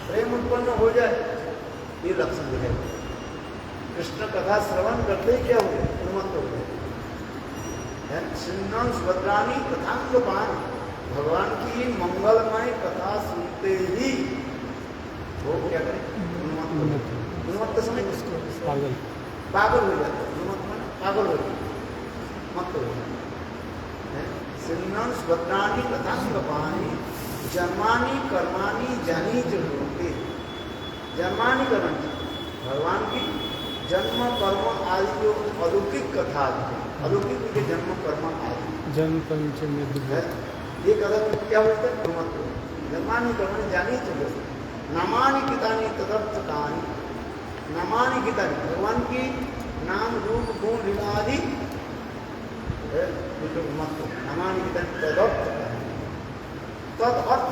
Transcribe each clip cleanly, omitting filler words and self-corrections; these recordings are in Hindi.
प्रेम उत्पन्न हो जाए, ये लक्षण दिखाई। कृष्ण कथा श्रवण करते ही क्या हो गए? उन्मत्त हो गए। सुनन सुभद्रानी कथांगपान, भगवान की मंगलमय कथा सुनते ही वो क्या करें? उन्मत्त समय पागल हो जाता है। उन्मत्त पागल हो जाता है, मत हो जाता है। सुनन सुभद्रानी कथांगपानी, जन्मानी कर्माणी जानी जरूरते। जन्मानी कर्माणी, भगवान की जन्म कर्म आदि जो अलौकिक कथा है, अलौकिक के जन्म कर्म आदि जन्म पंचमी है, ये कथा क्या बोलते हैं? ब्रह्मत्व। जन्मानी कर्माणी जानी जरूरते, नामानि गीतानि तदर्थकानि। नामानि गीतानि, भगवान की नाम रूप गुण लीला आदि ब्रह्मत्व। नामानि गीतानि तदर्थकानि, तद अर्थ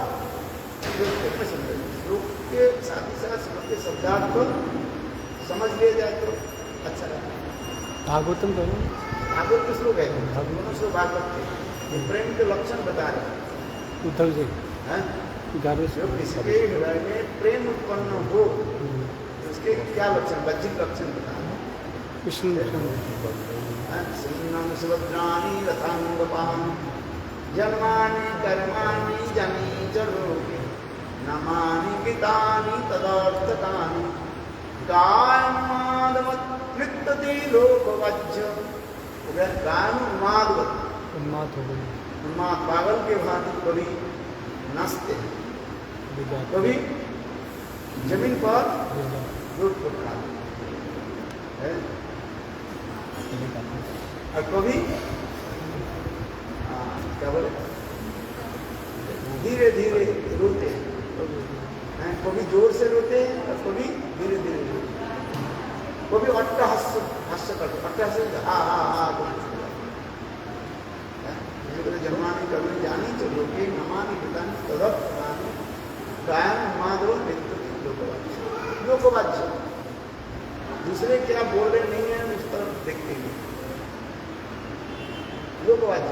श्लोक के साथ ही साथ श्लोक के शब्दार्थ को समझ लिया जाए तो अच्छा लगता है। भागवतम करो, भागवत के श्लोक है, दोनों श्लोक भागवत के प्रेम के लक्षण बता रहे। उद्धव जी हैं जो किसके हृदय में प्रेम उत्पन्न हो तो उसके क्या लक्षण, बज्जिक लक्षण बता रहे। कृष्ण सिंहम सुभद्राणी रथांगपान, जन्मानि कर्माणि जनि जलोके, नामानि गीतानि तदर्थकानि, गायमादवत् नृत्यति लोकवज्य। गायन उन्माद हो गई, उन्माद पागल के भांति कभी नाचते हैं, कभी जमीन पर लूट फूट खाते हैं, और कभी क्या बोले धीरे धीरे रोते हैं। कभी जोर से रोते हैं और कभी धीरे धीरे रोते हैं, कभी हास्य करते, अट्टहास्य हा हा हा जन्मानि कर्माणि जानी जरूरते, नामानि गीतानि तदर्थकानि, गायन उन्मादो नृत्यति लोकवाच्य। लोकवाच्य दूसरे क्या बोल रहे नहीं है उस तरफ देखते हैं, लोकवाच्य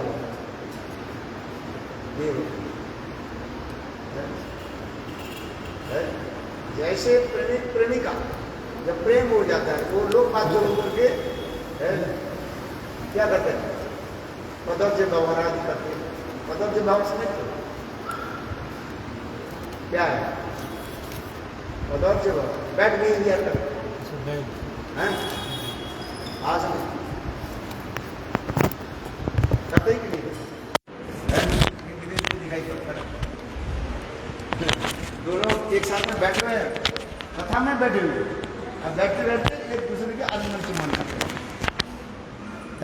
जैसे प्रेमिक प्रेमिका जब प्रेम हो जाता है वो लोग बाध्य होकर के क्या करते हैं? पदर्ज भाव आदि करते हैं। पदर्ज भाव समझते क्या है? पदर्ज भाव बैठ बिहेवियर करते हैं, आज करते ही कि नहीं दिखाई पड़ता है। दोनों एक साथ में बैठ रहे हैं, कथा में बैठे हुए, अब बैठते रहते एक दूसरे के आलिंगन से मन करते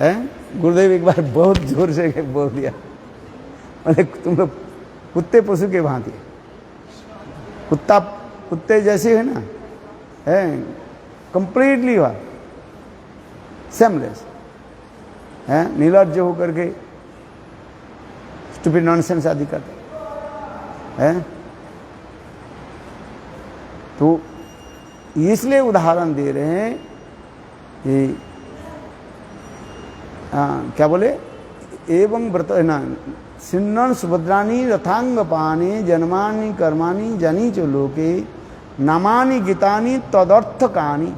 हैं। गुरुदेव एक बार बहुत जोर से बोल दिया, मैंने तुम लोग कुत्ते पशु के भांति, कुत्ता कुत्ते जैसे है ना, है कंप्लीटली हुआ सेमलेस है, निर्लज्ज होकर के स्टूपिड नॉनसेंस आदि करते हैं। तो इसलिए उदाहरण दे रहे हैं कि क्या बोले, एवं व्रत है ना, सिन्नन सुभद्रानी रथांगपाने, जन्मानि कर्माणि जानी च लोके, नामानि गीतानि तदर्थकानि,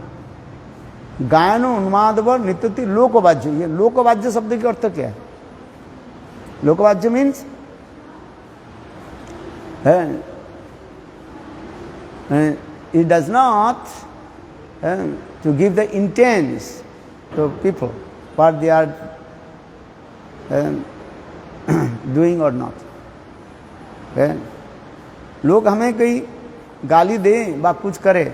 गायनो उन्मादवर नित्यति लोकवाज्य। ये लोकवाज्य शब्द के अर्थ क्या है? लोकवाज्य means it does not to give the intents to people what they are doing or not. लोग हमें कोई गाली दें व कुछ करे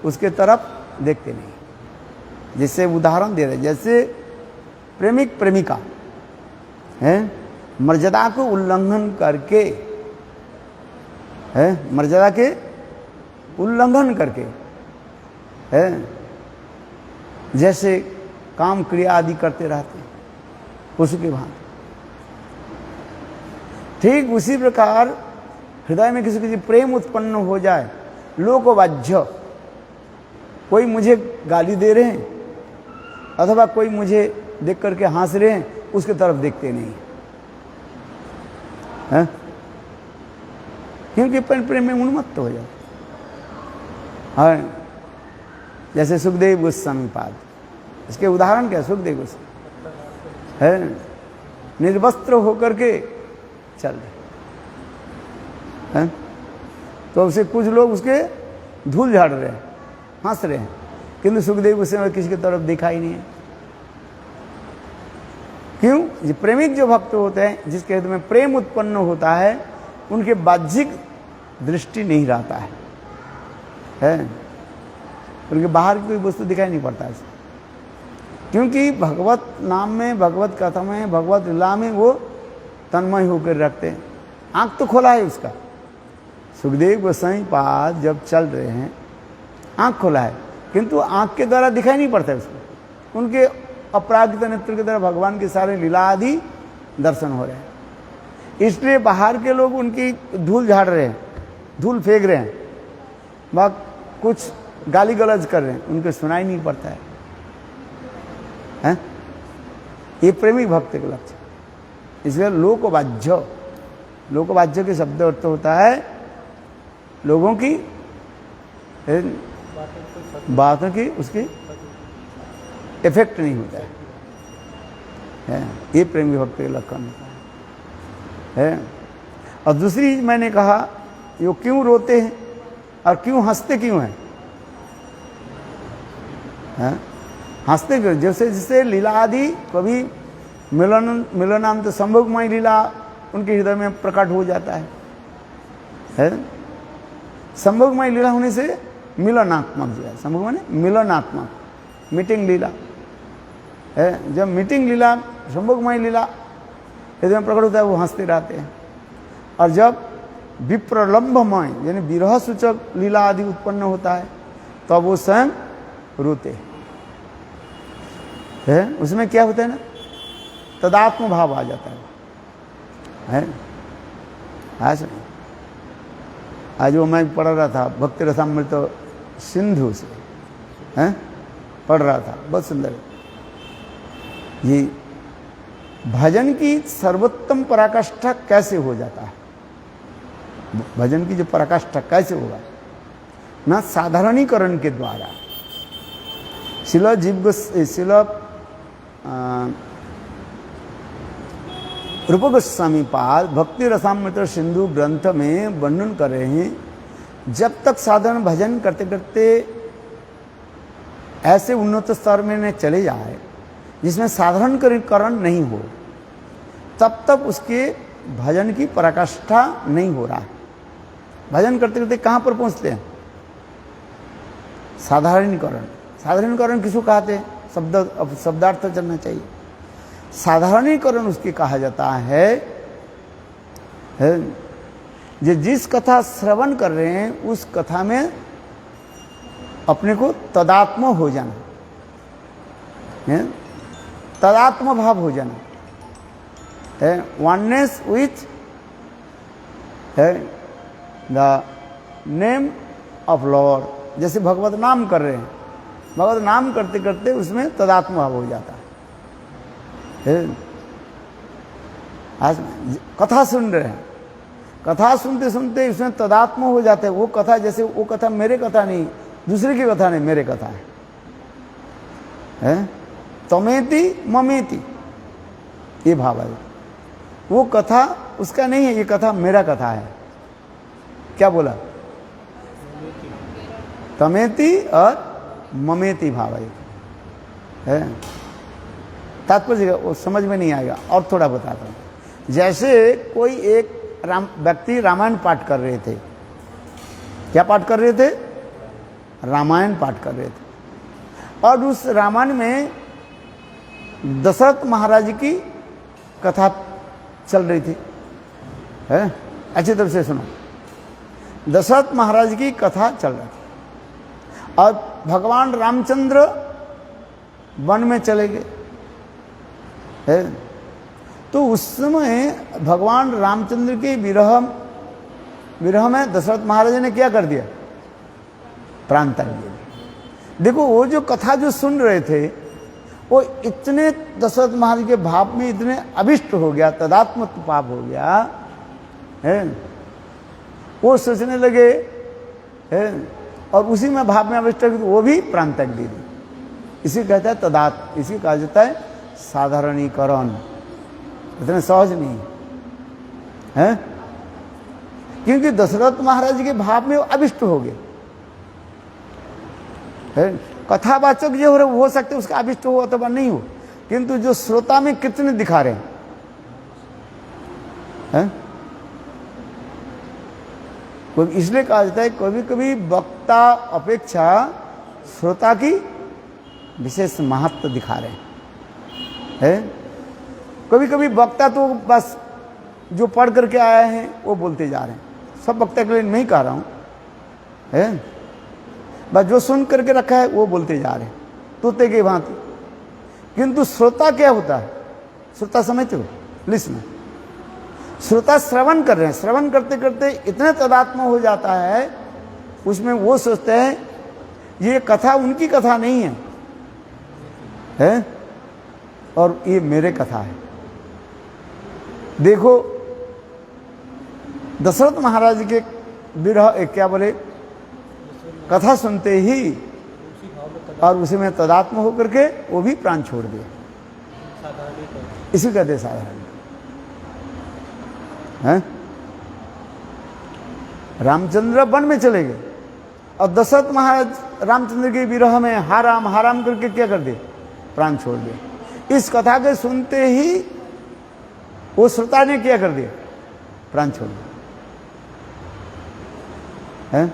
उसके तरफ देखते नहीं। जैसे उदाहरण दे रहे, जैसे प्रेमिक प्रेमिका है मर्यादा को उल्लंघन करके, है मर्यादा के उल्लंघन करके, है जैसे काम क्रिया आदि करते रहते हैं पशु के भांति, ठीक उसी प्रकार हृदय में किसी किसी प्रेम उत्पन्न हो जाए, लोकवाज्य, कोई मुझे गाली दे रहे हैं अथवा कोई मुझे देख करके हंस रहे हैं, उसके तरफ देखते नहीं है, क्योंकि प्रेम में उन्मत्त हो जाते। हाँ, जैसे सुखदेव गोस्वामी पाद, इसके उदाहरण क्या? सुखदेव गोस्वामी है, निर्वस्त्र होकर के चल रहे हैं, तो उसे कुछ लोग उसके धूल झाड़ रहे हैं, हंस रहे हैं, किंतु सुखदेव गोस्वामी किसी की तरफ दिखाई नहीं है। क्यों? ये प्रेमिक जो भक्त होते हैं, जिसके हृदय में प्रेम उत्पन्न होता है, उनके बाह्यिक दृष्टि नहीं रहता है, उनके बाहर की कोई वस्तु दिखाई नहीं पड़ता है, क्योंकि भगवत नाम में, भगवत कथा में, भगवत लीला में वो तन्मय होकर रखते हैं। आंख तो खोला है उसका, सुखदेव गोस्वामी पाद जब चल रहे हैं आंख खोला है, किंतु आंख के द्वारा दिखाई नहीं पड़ता है उसको, उनके अपराजित नेत्र के द्वारा भगवान के सारे लीला आदि दर्शन हो रहे हैं। इसलिए बाहर के लोग उनकी धूल झाड़ रहे हैं, धूल फेंक रहे हैं, वह कुछ गाली गलौज कर रहे हैं, उनको सुनाई नहीं पड़ता है, हैं? ये प्रेमी भक्त का लक्ष्य। इसलिए लोकवाज्य, लोकवाज्य के शब्द अर्थ होता है लोगों की बातों की उसकी इफेक्ट नहीं होता है, ये प्रेमी भक्त के लक्षण है। और दूसरी चीज मैंने कहा, ये क्यों रोते हैं और क्यों हंसते क्यों हैं? हंसते क्यों? जैसे जैसे लीला आदि कभी मिलनांत संभोगमय लीला उनके हृदय में प्रकट हो जाता है? संभोगमय लीला होने से मिलनात्मक जो है, संभोग माने मिलनात्मक, मीटिंग लीला है। जब मीटिंग लीला, संभोगमय लीला हृदय में प्रकट होता है, वो हंसते रहते हैं। और जब विप्रलंबमय यानी विरह सूचक लीला आदि उत्पन्न होता है, तो वो स्वयं रोते हैं। उसमें क्या होता है ना, तदात्म भाव आ जाता है। आज वो मैं पढ़ रहा था भक्ति रसामृत तो सिंधु से पढ़ रहा था, बहुत सुंदर। ये भजन की सर्वोत्तम पराकाष्ठा कैसे हो जाता है, भजन की जो पराकाष्ठा कैसे होगा ना, साधारणीकरण के द्वारा। शिल रूप गोस्वामी पाद भक्ति रसामृत सिंधु ग्रंथ में वर्णन कर रहे हैं, जब तक साधारण भजन करते करते ऐसे उन्नत स्तर में न चले जाए जिसमें साधारणीकरण नहीं हो, तब तक उसके भजन की पराकाष्ठा नहीं हो रहा है। भजन करते करते कहाँ पर पहुँचते हैं? साधारणीकरण। साधारणीकरण किसको कहते हैं? शब्दार्थ चलना चाहिए। साधारणीकरण उसके कहा जाता है जो जिस कथा श्रवण कर रहे हैं उस कथा में अपने को तदात्म हो जाना, तदात्म भाव हो जाना, oneness with the name of Lord. जैसे भगवत नाम कर रहे हैं, भगवत नाम करते करते उसमें तदात्म भाव हो जाता है। आज कथा सुन रहे हैं, कथा सुनते सुनते उसमें तदात्म हो जाते हैं। वो कथा जैसे वो कथा मेरे कथा नहीं, दूसरे की कथा नहीं, मेरे कथा है। तमेति ममेति ये भाव है। वो कथा उसका नहीं है, ये कथा मेरा कथा है। क्या बोला? तमेति और ममेति भाव है। तात्पर्य वो समझ में नहीं आएगा, और थोड़ा बताता हूँ। जैसे कोई एक व्यक्ति रामायण पाठ कर रहे थे। क्या पाठ कर रहे थे? रामायण पाठ कर रहे थे। और उस रामायण में दशरथ महाराज की कथा चल रही थी, है? अच्छी तरह से सुनो। दशरथ महाराज की कथा चल रही थी और भगवान रामचंद्र वन में चले गए, है? तो उस समय भगवान रामचंद्र के विरह में दशरथ महाराज ने क्या कर दिया? प्राण त्याग दिया। देखो वो जो कथा जो सुन रहे थे वो इतने दशरथ महाराज के भाव में इतने अभिष्ट हो गया, तदात्म पाप हो गया, है? वो सोचने लगे, है? और उसी में भाव में अविष्ट होगी तो वो भी प्राण त्याग दे दी। इसी कहता है तदात, इसी कहा जाता है साधारणीकरण। इतना सहज नहीं है, क्योंकि दशरथ महाराज के भाव में अविष्ट हो गए। कथावाचक जो हो सकते उसका अभिष्ट हो अथवा नहीं हो, किंतु जो श्रोता में कितने दिखा रहे हैं, इसलिए कहा जाता है कभी कभी वक्ता अपेक्षा श्रोता की विशेष महत्व दिखा रहे हैं। कभी कभी वक्ता तो बस जो पढ़ करके आए हैं वो बोलते जा रहे हैं, सब वक्ता के लिए नहीं कह रहा हूं, है बस जो सुन करके रखा है वो बोलते जा रहे हैं तोते की भांति। किंतु श्रोता क्या होता है, श्रोता समझते हो, लिसन, श्रोता श्रवण कर रहे हैं, श्रवण करते करते इतने तदात्म हो जाता है उसमें, वो सोचते हैं ये कथा उनकी कथा नहीं है, और ये मेरे कथा है। देखो दशरथ महाराज के विरह क्या बोले, कथा सुनते ही और उसी में तदात्म होकर के वो भी प्राण छोड़ दिए, इसी कहते साधारण है। रामचंद्र वन में चले गए और दशरथ महाराज रामचंद्र के विरह में हाराम करके क्या कर दिए, प्राण छोड़ दिए। इस कथा के सुनते ही वो श्रोता ने क्या कर दिया, प्राण छोड़ दिया है?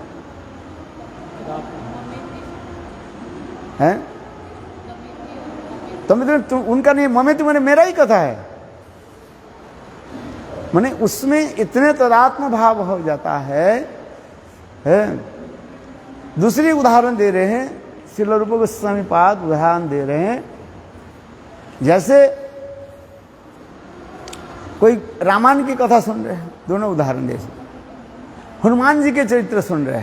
तो मतलब उनका नहीं, ममेति मैंने मेरा ही कथा है, मैंने उसमें इतने तदात्म भाव हो जाता है। दूसरी उदाहरण दे रहे हैं, श्रील रूप गोस्वामी पाद उदाहरण दे रहे हैं, जैसे कोई रामायण की कथा सुन रहे हैं, दोनों उदाहरण दे, हनुमान जी के चरित्र सुन रहे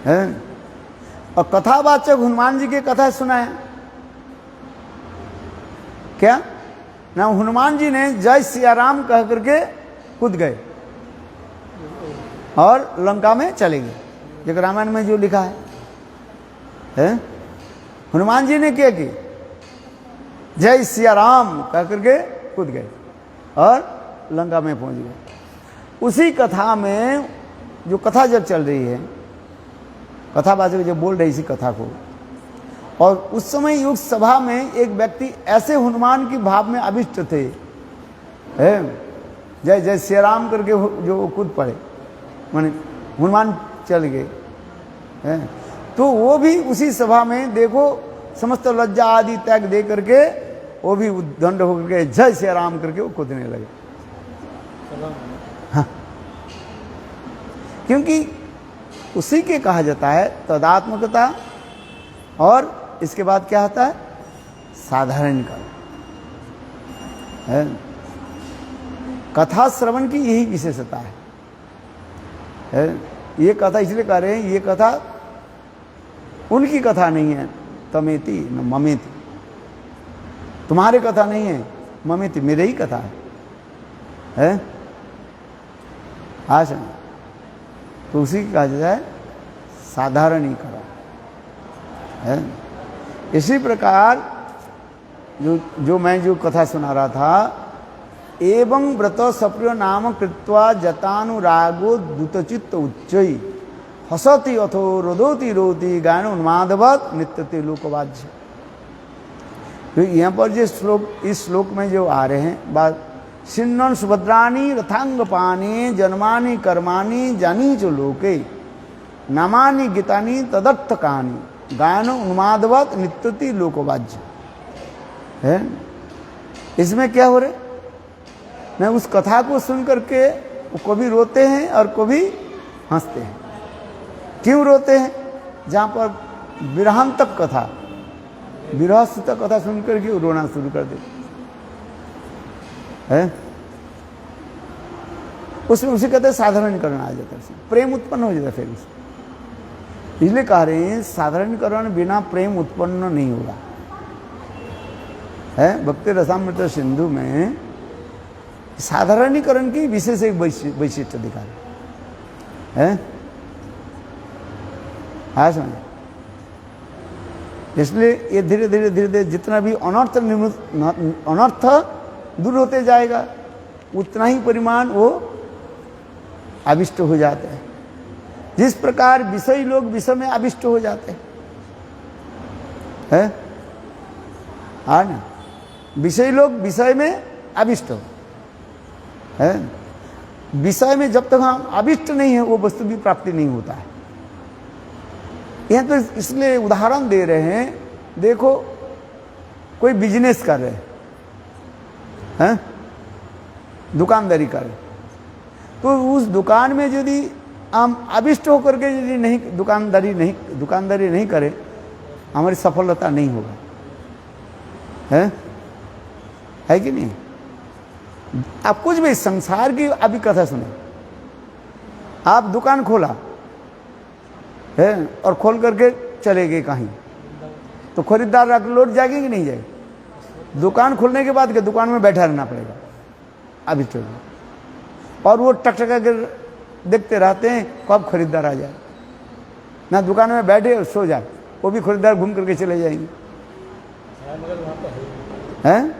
हैं और कथावाचक हनुमान जी की कथा सुनाया, क्या ना हनुमान जी ने जय सिया राम कह करके कूद गए और लंका में चले गए, जो रामायण में जो लिखा है। हनुमान जी ने क्या की, जय सिया राम कह करके कूद गए और लंका में पहुंच गए। उसी कथा में जो कथा जब चल रही है, कथावाचक जब बोल रहे इसी कथा को, और उस समय युग सभा में एक व्यक्ति ऐसे हनुमान की भाव में अभिष्ट थे, जय जय श्री राम करके जो कूद पड़े, माने हनुमान चल गए, तो वो भी उसी सभा में देखो समस्त लज्जा आदि त्याग दे करके वो भी उद्दंड होकर के जय श्री राम करके वो कूदने लगे। हाँ, क्योंकि उसी के कहा जाता है तदात्मकता, और इसके बाद क्या आता है, साधारणीकरण। कथा श्रवण की यही विशेषता है। ये कथा इसलिए कह रहे हैं, ये कथा उनकी कथा नहीं है, तमेति न ममेति, तुम्हारी कथा नहीं है, ममेति मेरे ही कथा है। आशा तो उसी की कहा जाता है साधारणीकरण है। इसी प्रकार जो मैं जो कथा सुना रहा था, एवं व्रत सप्रिय नाम कृत्वा जतानुरागो दूतचित्त उच्चई हसति अथो रोदोति रोति गायन उन्मादवत नित्यते लोकवाज्य। तो यहाँ पर जो श्लोक, इस श्लोक में जो आ रहे हैं बात, सिन्नन सुभद्राणी रथांग पानी जन्मानि कर्माणि जानी जो लोके नामानि गीतानि तदर्थकानि गायन उन्मादवत नित्यति लोकवाज्य है। इसमें क्या हो रहे, मैं उस कथा को सुन करके कभी रोते हैं और कभी हंसते हैं। क्यों रोते हैं, जहाँ पर विरहांतक कथा, विरह तक कथा सुन करके रोना शुरू कर देते है। उसमें उसे कहते हैं साधारणीकरण आ जाता है, प्रेम उत्पन्न हो जाता है। फिर इसलिए कह रहे हैं साधारणीकरण बिना प्रेम उत्पन्न नहीं होगा है। भक्ति रसामृत सिंधु में साधारणीकरण की विशेष एक वैशिष्ट्य दिखा रहे हैं। हाँ समझे। इसलिए ये धीरे धीरे धीरे धीरे जितना भी अनर्थ दूर होते जाएगा उतना ही परिमाण वो अभिष्ट हो जाते हैं। जिस प्रकार विषयी लोग विषय में अभिष्ट हो जाते हैं, हाँ ना, विषयी लोग विषय में अभिष्ट हो है। विषय में जब तक हम अभिष्ट नहीं है वो वस्तु भी प्राप्ति नहीं होता है। यहां तो इसलिए उदाहरण दे रहे हैं, देखो कोई बिजनेस कर रहे हैं, दुकानदारी कर रहे, तो उस दुकान में यदि हम अभिष्ट होकर के यदि नहीं दुकानदारी नहीं करें, हमारी सफलता नहीं होगा, है कि नहीं। आप कुछ भी संसार की अभी कथा सुने, आप दुकान खोला है और खोल करके चले गए कहीं, तो खरीदार लौट जाएंगे कि नहीं जाएंगे। दुकान खोलने के बाद के दुकान में बैठा रहना पड़ेगा अभी तो, और वो टक टक कर देखते रहते हैं कब खरीदार आ जाए। ना दुकान में बैठे और सो जाए, वो भी खरीदार घूम करके चले जाएंगे, हैं,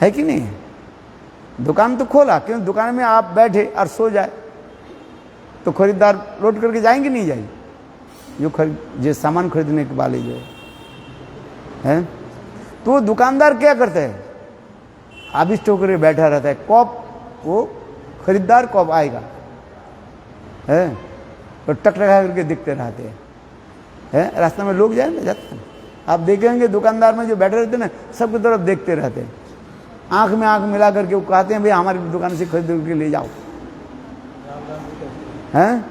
है कि नहीं। दुकान तो खोला, क्यों दुकान में आप बैठे और सो जाए तो खरीदार लौट करके जाएंगे नहीं जाएंगे, जो सामान खरीदने के वाले जो है। तो दुकानदार क्या करता है, अभिष्ट होकर बैठा रहता है, कब वो खरीदार कब आएगा, है, तो टकटका करके दिखते रहते हैं। रास्ते में लोग जाए ना जाते हैं, आप देखेंगे दुकानदार में जो बैठे रहते हैं ना, सबकी तरफ देखते रहते हैं, आंख में आंख मिला करके वो कहते हैं भाई हमारी दुकान से खरीद के ले जाओ, हैं।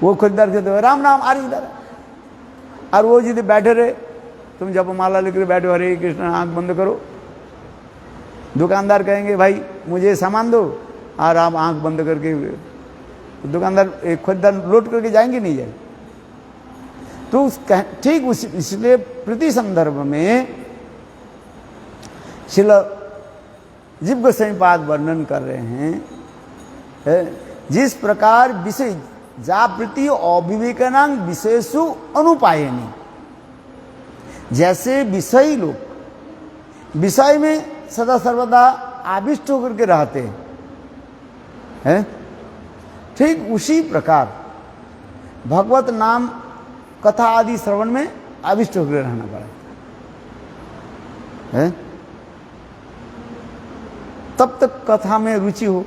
वो खरीदार कहते हैं राम राम, आ रही इधर। और वो जिधर बैठे रहे, तुम जब माला लेकर बैठे हरे कृष्ण, आंख बंद करो, दुकानदार कहेंगे भाई मुझे सामान दो, और आप आंख बंद करके, दुकानदार खरीदार लौट करके जाएंगे नहीं जाएंगे। तो ठीक इसलिए प्रति संदर्भ में श्रील जीव गोस्वामी पाद वर्णन कर रहे हैं, जिस प्रकार विषय जाप्रति अविवेकानांग विशेषु अनुपायनी, जैसे विषयी लोग विषय में सदा सर्वदा आविष्ट होकर के रहते हैं, ठीक उसी प्रकार भगवत नाम कथा आदि श्रवण में आविष्ट होकर रहना पड़ेगा, तब तक कथा में रुचि हो,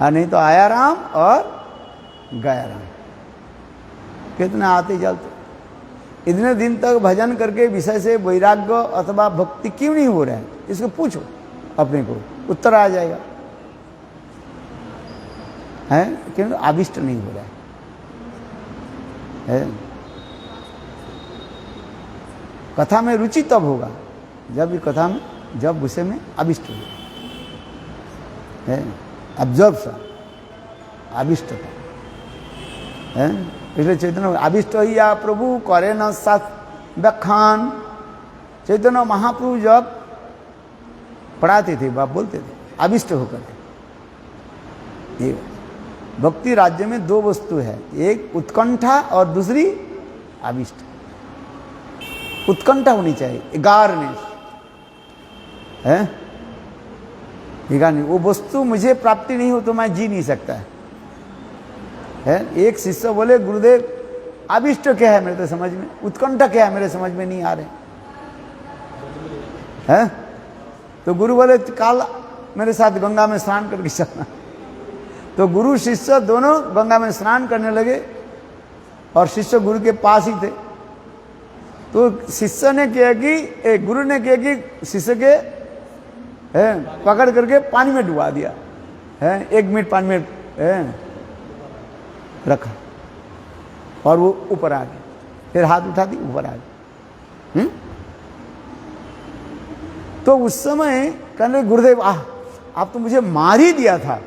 नहीं तो आया राम और गया राम, कितने आते चलते। इतने दिन तक भजन करके विषय से वैराग्य अथवा भक्ति क्यों नहीं हो रहा है, इसको पूछो अपने को, उत्तर आ जाएगा, है क्यों आविष्ट नहीं हो रहा है। कथा में रुचि तब होगा जब ये कथा में, जब विषय में आविष्ट हो, अब्जॉर्प्शन, आविष्टता है। इसलिए चैतन्य आविष्ट या प्रभु करे न साथ व्याख्यान, चैतन्य महाप्रभु जब पढ़ाते थे, बाप बोलते थे आविष्ट होकर। ये भक्ति राज्य में दो वस्तु है, एक उत्कंठा और दूसरी आविष्ट। उत्कंठा होनी चाहिए, एगारनेस है, नहीं वो वस्तु मुझे प्राप्ति नहीं हो तो मैं जी नहीं सकता है। एक शिष्य बोले गुरुदेव आविष्ट क्या है मेरे तो समझ में, उत्कंठा क्या है मेरे समझ में नहीं आ रहे हैं। तो गुरु बोले काल मेरे साथ गंगा में स्नान करके चलना। तो गुरु शिष्य दोनों गंगा में स्नान करने लगे और शिष्य गुरु के पास ही थे। तो शिष्य ने किया कि गुरु ने किया कि शिष्य के पकड़ करके पानी में डुबा दिया, 1 मिनट पानी में रखा और वो ऊपर आ गया, फिर हाथ उठा दी ऊपर आ गया। तो उस समय कहने गुरुदेव आप तो मुझे मार ही दिया था,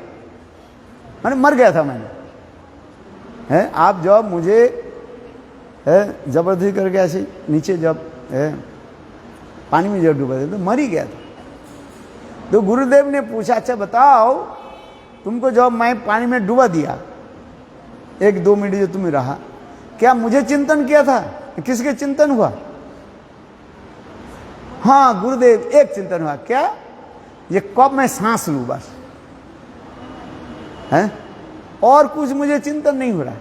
मैंने मर गया था मैंने, आप जब मुझे जबरदस्ती करके ऐसे नीचे जब पानी में जब डूबा था तो मर ही गया था। तो गुरुदेव ने पूछा अच्छा बताओ तुमको जब मैं पानी में डुबा दिया, 1-2 मिनट जो तुम रहा, क्या मुझे चिंतन किया था? किसके चिंतन हुआ? हाँ गुरुदेव, एक चिंतन हुआ, क्या? ये कब मैं सांस लूं, बस है, और कुछ मुझे चिंतन नहीं हो रहा।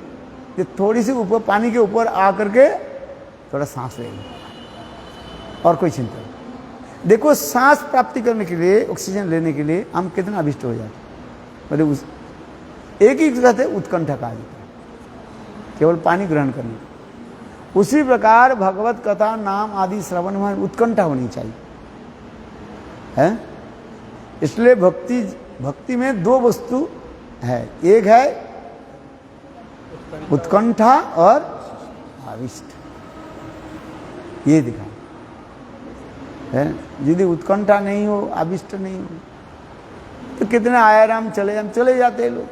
ये थोड़ी सी ऊपर पानी के ऊपर आकर के थोड़ा सांस लेंगे, और कोई चिंतन नहीं। देखो सांस प्राप्ति करने के लिए, ऑक्सीजन लेने के लिए हम कितना अभिष्ट हो जाते, मतलब उस एक ही कहते उत्कंठा कहा जाता है, केवल पानी ग्रहण करने। उसी प्रकार भगवत कथा नाम आदि श्रवण में उत्कंठा होनी चाहिए, है? इसलिए भक्ति में 2 वस्तु है, एक है उत्कंठा और आविष्ट, ये दिखा है। यदि उत्कंठा नहीं हो, आविष्ट नहीं हो, तो कितने आयाराम चले जाते लोग,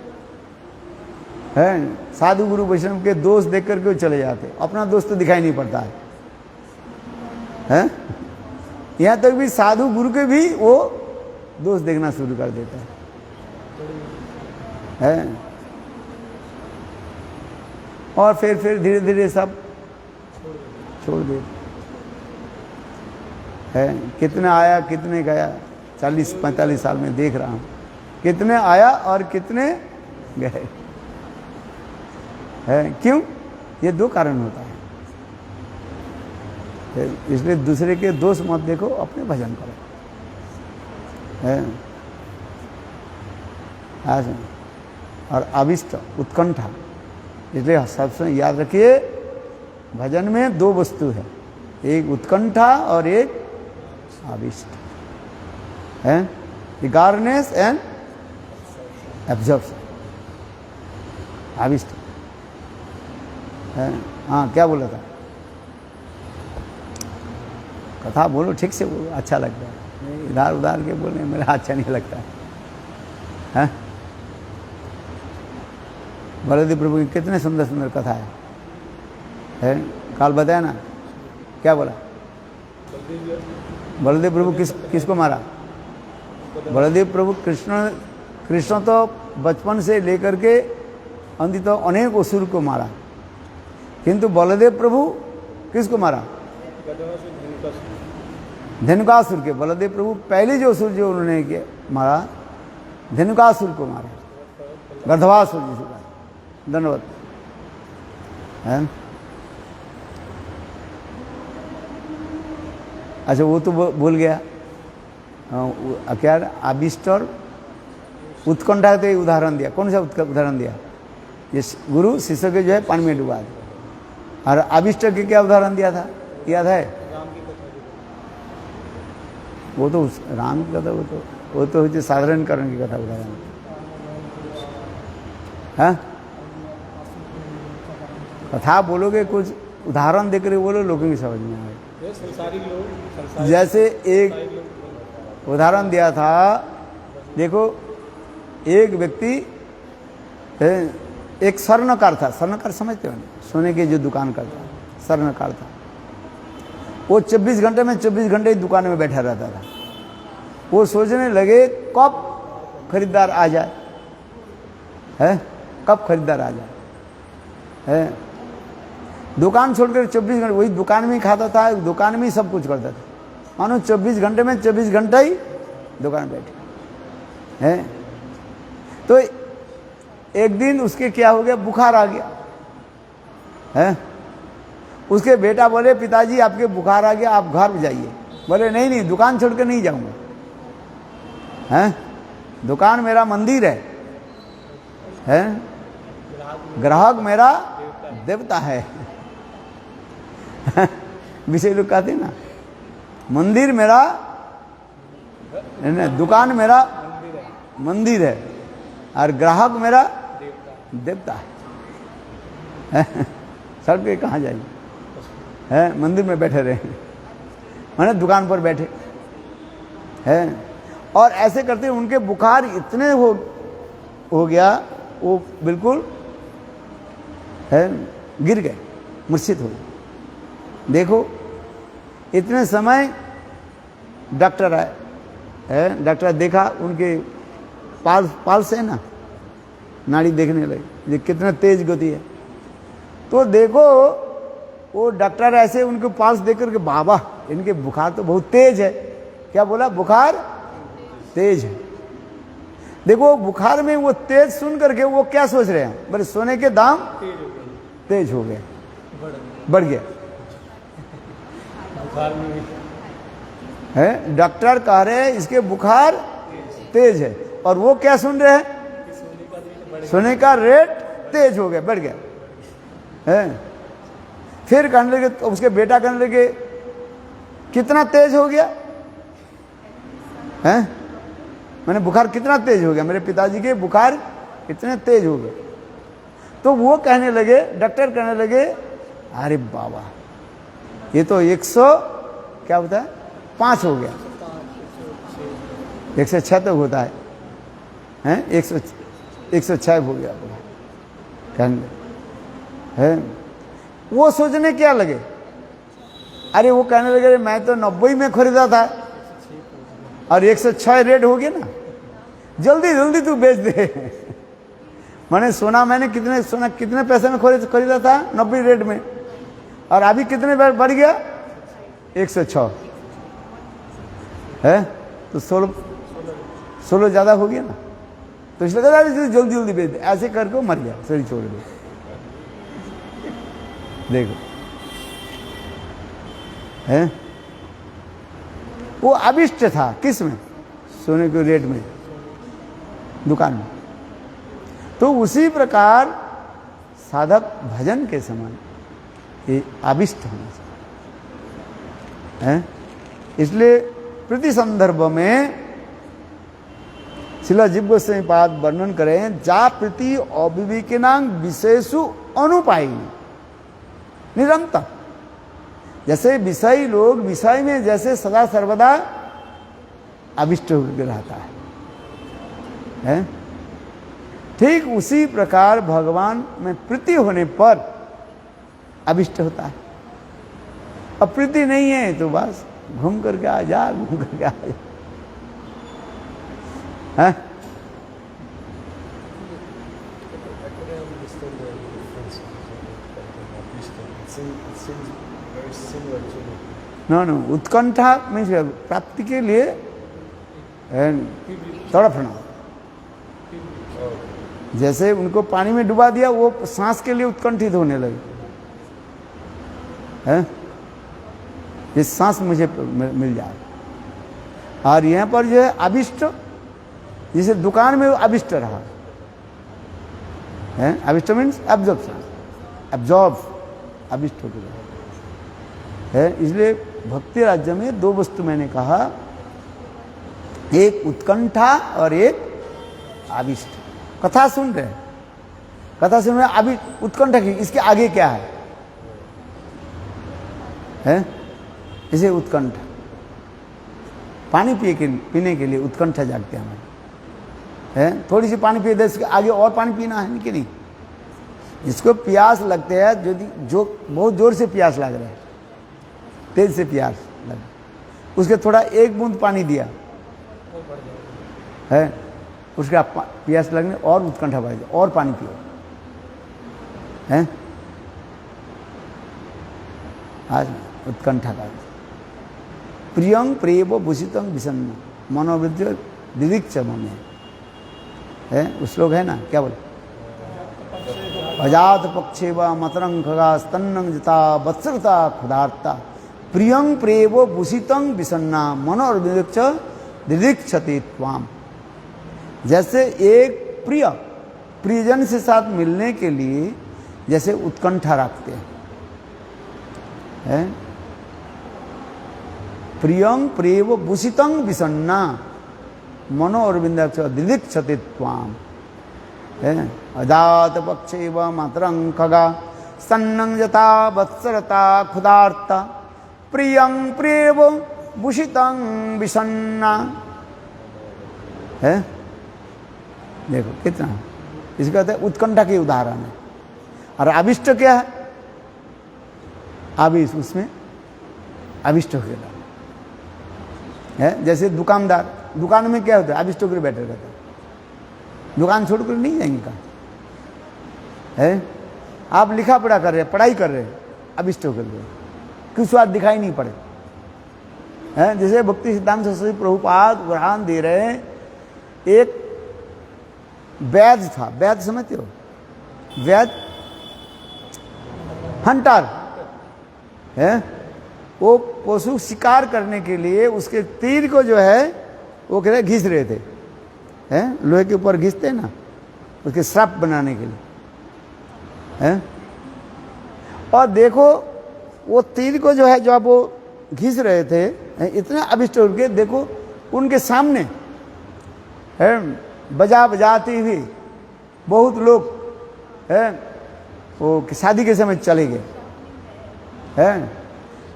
हैं? साधु गुरु वैष्णव के दोस्त देख करके चले जाते, अपना दोस्त तो दिखाई नहीं पड़ता है, हैं? यहाँ तक भी साधु गुरु के भी वो दोस्त देखना शुरू कर देता है? और फिर धीरे धीरे सब छोड़ दे, है? कितने आया कितने गया, 40-45 साल में देख रहा हूँ, कितने आया और कितने गए, है? क्यों? ये 2 कारण होता है। इसलिए दूसरे के दोष मत देखो, अपने भजन करो, है? और अभिष्ट उत्कंठा, इसलिए सबसे याद रखिए, भजन में 2 वस्तु है, एक उत्कंठा और एक अभिष्ट, है? इगारनेस एंड एब्जॉर्प्शन, अभिष्ट, है? हाँ, क्या बोला था? कथा बोलो, ठीक से बोलो, अच्छा लगता है, इधर उधर के बोलने मेरा अच्छा नहीं लगता है। बलदेव प्रभु की कितने सुंदर सुंदर कथा है? काल बताया ना, क्या बोला? बलदेव प्रभु किसको मारा? बलदेव प्रभु कृष्ण तो बचपन से लेकर के अंत तक अनेक असुर को मारा, किंतु बलदेव प्रभु किसको मारा? धेनुकासुर के। बलदेव प्रभु पहले जो असुर जो उन्होंने किया मारा, धेनुकासुर को मारा, गंधर्वासुर जिसे कहा, दंडवत, है? अच्छा वो तो भूल गया, क्या अभिष्ट और उत्कंठा तो उदाहरण दिया, कौन सा उदाहरण दिया? ये गुरु शिष्य के जो है पानी में डुबा दिया, और अभिष्ट के क्या उदाहरण दिया था, याद है? वो तो राम की कथा, वो तो साधारण करण की कथा उदाहरण है। कथा बोलोगे, कुछ उदाहरण देकर बोलो, लोगों की समझ में आए। जैसे एक उदाहरण दिया था, देखो एक व्यक्ति एक स्वर्णकार था, स्वर्णकार समझते हो, सोने की जो दुकान करता, स्वर्णकार था। वो 24 घंटे में 24 घंटे दुकान में बैठा रहता था। वो सोचने लगे कब खरीदार आ जाए, है? कब खरीदार आ जाए, है? दुकान छोड़कर 24 घंटे वही दुकान में ही खाता था, दुकान में ही सब कुछ करता था, मानो 24 घंटे में 24 घंटे ही दुकान बैठे, है? तो एक दिन उसके क्या हो गया, बुखार आ गया, है? उसके बेटा बोले, पिताजी आपके बुखार आ गया, आप घर जाइए। बोले नहीं, दुकान छोड़कर नहीं जाऊंगा, हैं? दुकान मेरा मंदिर है? ग्राहक मेरा देवता है। विषय लोग कहते ना, मंदिर मेरा, दुकान मेरा मंदिर है, और ग्राहक मेरा देवता है। सड़क पे कहाँ जाइए, है? मंदिर में बैठे रहे, मैंने दुकान पर बैठे, है? और ऐसे करते उनके बुखार इतने हो गया, वो बिल्कुल, है, गिर गए, मूर्छित हो गए। देखो इतने समय डॉक्टर आए, है? डॉक्टर देखा, उनके पाल्स है ना, नाड़ी देखने लगे ये कितना तेज गति है। तो देखो वो डॉक्टर ऐसे उनके पास देख करके बाबा इनके बुखार तो बहुत तेज है। क्या बोला? बुखार तेज है। देखो बुखार में वो तेज सुन करके वो क्या सोच रहे हैं? बोले सोने के दाम तेज हो गए, बढ़ गया। बुखार में भी है डॉक्टर कह रहे हैं इसके बुखार तेज है, और वो क्या सुन रहे हैं? सोने का रेट तेज हो गया, बढ़ गया है। फिर कहने लगे, तो उसके बेटा कहने लगे कितना तेज हो गया है? मैंने बुखार कितना तेज हो गया? मेरे पिताजी के बुखार कितने तेज हो गए। तो वो कहने लगे, डॉक्टर कहने लगे अरे बाबा ये तो 100 क्या होता है 5 हो गया, 106 तक होता है 106 हो गया कहने है। वो सोचने क्या लगे, अरे वो कहने लगे मैं तो 90 में खरीदा था और 106 रेट हो गया ना, जल्दी जल्दी तू बेच दे। मैंने सोना कितने पैसे में खरीदा था 90 रेट में, और अभी कितने बढ़ गया 106 है, तो 16 ज्यादा हो गया ना। तो इसलिए कहा जल्दी जल्दी बेच दे, ऐसे करके मर गया, शरीर छोड़ दे। देखो है वो अभिष्ट था किस में? सोने के रेट में, दुकान में। तो उसी प्रकार साधक भजन के समान ये अभिष्ट होना चाहिए है। इसलिए प्रति संदर्भ में शिला जिह्वा से बात वर्णन करें, जा प्रति अविवेकिनांग विशेषु अनुपायी निरंतर। जैसे विषयी लोग विषय में जैसे सदा सर्वदा अभिष्ट होकर रहता है, ठीक उसी प्रकार भगवान में प्रीति होने पर अभिष्ट होता है। अब प्रीति नहीं है तो बस घूम करके आ जा, घूम करके आ जा है? नो उत्कंठा मीन्स प्राप्ति के लिए तड़पना। जैसे उनको पानी में डुबा दिया, वो सांस के लिए उत्कंठित होने लगे हैं, ये सांस मुझे मिल जाए। और यहाँ पर जो है अभिष्ट, जैसे दुकान में अभिष्ट रहा है, अभिष्ट मीन्स एब्जॉर्प्शन, एब्जॉर्ब अभिष्ट होकर है। इसलिए भक्ति राज्य में 2 वस्तु मैंने कहा, एक उत्कंठा और एक अभिष्ट। कथा सुन रहे, कथा सुन रहे, अभी उत्कंठा की, इसके आगे क्या है? इसे उत्कंठा, पानी पीने के लिए उत्कंठा जागते हैं हमारे, थोड़ी सी पानी पिए, इसके आगे और पानी पीना है कि नहीं? जिसको प्यास लगते है, जो बहुत जोर से प्यास लग रहा है, तेज से प्यास लग, उसके थोड़ा 1 बूंद पानी दिया है, उसका प्यास लगने और उत्कंठा बढ़ जाए, और पानी पियो है। आज उत्कंठा का प्रियं प्रेम भूषितं विषन्न मनोवृत्ति दिदिक्ष मन है, उस लोग है ना, क्या बोले? अजात पक्षे व मतरंग खगा स्तन्नं जता वत्सरता खुदार्ता प्रियं प्रेम भूषितं विषन्ना मनोवृत्ति दिदिक्षति त्वाम। जैसे एक प्रियजन से साथ मिलने के लिए जैसे उत्कंठा रखते हैं, प्रियं प्रेम भूषितं विषन्ना मनोरविंद दिदिक्षति त्वाम है। अजात पक्षे व मातरं खगा सन्नं जता वत्सरता खुदार्ता प्रियं प्रेम भूषितं विषन्ना है। देखो कितना, इसका कहते हैं उत्कंठा के उदाहरण है। और अभिष्ट क्या है? अभिष्ट, उसमें अभिष्ट हो गया है। जैसे दुकानदार, दुकान में क्या होता है? अभिष्ट होकर बैठे रहता है, दुकान छोड़कर नहीं जाएंगे कहाँ, है। आप लिखा पढ़ा कर रहे हैं, पढ़ाई कर रहे हैं, अभिष्टों के लिए कुछ बात दिखाई नहीं पड़े हैं। जैसे भक्ति सिद्धांत सरस्वती प्रभुपाद उदाहरण दे रहे हैं, एक वैद्य था, वैद्य समझते हो, वैद्य हंटर है, वो पशु शिकार करने के लिए उसके तीर को जो है वो कह रहे घिस रहे थे, हैं, लोहे के ऊपर घिसते ना उसके श्राप बनाने के लिए, हैं। और देखो वो तीर को जो है जो आप वो घिस रहे थे, इतना अभिष्ट हो गए, देखो उनके सामने है बजा बजाती हुई बहुत लोग है वो शादी के समय चले गए हैं।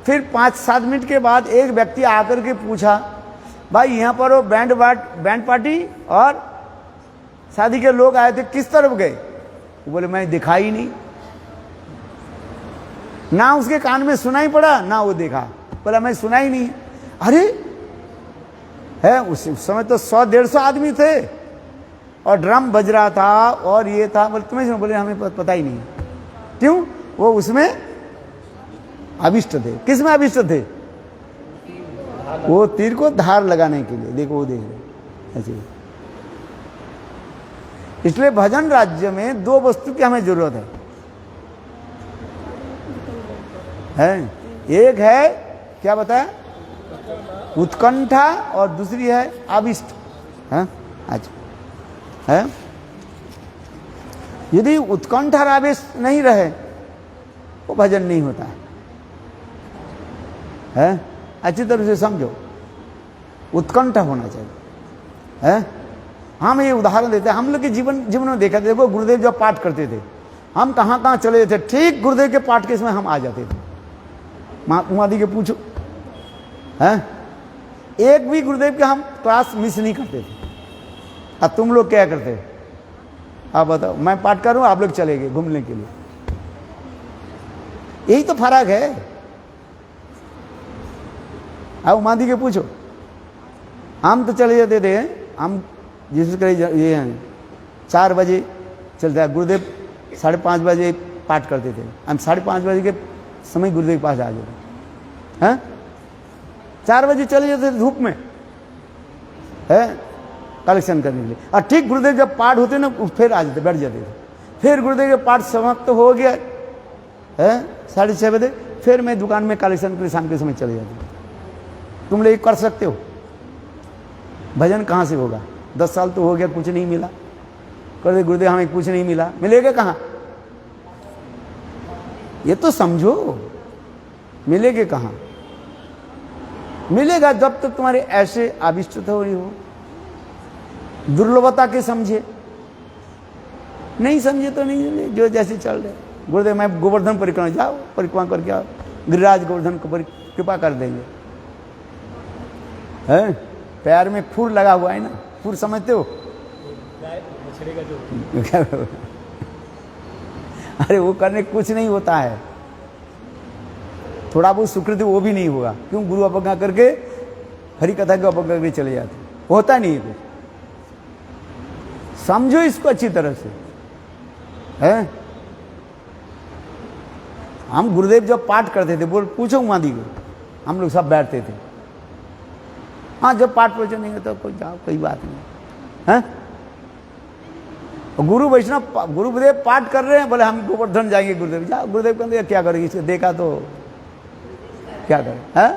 फिर 5-7 मिनट के बाद एक व्यक्ति आकर के पूछा, भाई यहाँ पर वो बैंड पार्टी और शादी के लोग आए थे, किस तरफ गए? वो बोले मैं दिखा ही नहीं, ना उसके कान में सुनाई पड़ा ना वो देखा, बोला मैं सुना ही नहीं। अरे है उस समय तो 100-150 आदमी थे और ड्रम बज रहा था और ये था, बोले तुम्हें, बोले हमें पता ही नहीं। क्यों? वो उसमें अभिष्ट थे। किस में अभिष्ट थे? वो तीर को धार लगाने के लिए। देखो वो देख रहे ऐसे। इसलिए भजन राज्य में 2 वस्तु की हमें जरूरत है। एक है क्या बताया? उत्कंठा, और दूसरी है अभिष्ट। है अच्छा है। यदि उत्कंठा और अभिष्ट नहीं रहे वो भजन नहीं होता है। अच्छी तरह से समझो, उत्कंठा होना चाहिए है। हम ये उदाहरण देते हैं, हम लोग के जीवन में देखा, देखो गुरुदेव जब पाठ करते थे, हम कहाँ कहाँ चले जाते, ठीक गुरुदेव के पाठ के समय हम आ जाते थे। उमादि के पूछो है, एक भी गुरुदेव के हम क्लास मिस नहीं करते थे। अब तुम लोग क्या करते? आप बताओ, मैं पाठ करूं, आप लोग चले गए घूमने के लिए। यही तो फर्क है। अब उमादि के पूछो, हम तो चले जाते थे, हम जिस ये 4 बजे चलता है, गुरुदेव 5:30 बजे पाठ करते थे। हम 5:30 बजे के समय गुरुदेव के पास आ जाते हैं। 4 बजे चले जाते थे धूप में है कलेक्शन करने के लिए, और ठीक गुरुदेव जब पाठ होते ना फिर आ जाते, बैठ जाते थे। फिर गुरुदेव के पाठ समाप्त हो गया है 6:30 बजे, फिर मैं दुकान में कलेक्शन के लिए शाम के समय चले जाते। तुम लोग कर सकते हो? भजन कहाँ से होगा? 10 साल तो हो गया, कुछ नहीं मिला। कहते गुरुदेव हमें कुछ नहीं मिला, मिलेगा कहाँ? ये तो समझो, मिलेगा कहाँ? मिलेगा जब तक तुम्हारे ऐसे अभिष्ट हो रही हो, दुर्लभता के समझे। नहीं समझे तो नहीं, जो जैसे चल रहे। गुरुदेव मैं गोवर्धन परिक्रमा, जाओ परिक्रमा करके आओ, गिरिराज गोवर्धन को कृपा कर देंगे। है पैर में फूल लगा हुआ है ना, फूल समझते हो? अरे वो करने कुछ नहीं होता है, थोड़ा बहुत सुकृत वो भी नहीं होगा। क्यों? गुरु अपज्ञा करके हरि कथा को अपज्ञा करके चले जाते, होता नहीं है कुछ। समझो इसको अच्छी तरह से है। हम गुरुदेव जब पाठ करते थे, बोल पूछो उमादि को, हम लोग सब बैठते थे। हाँ जब पाठ पूछो नहीं तो कोई जाओ, कोई बात नहीं है। गुरु वैष्णव गुरुदेव पाठ कर रहे हैं, बोले हम गोवर्धन जाएंगे, गुरुदेव जाओ। गुरुदेव कहते क्या करेगी, इसको देखा तो क्या करे है?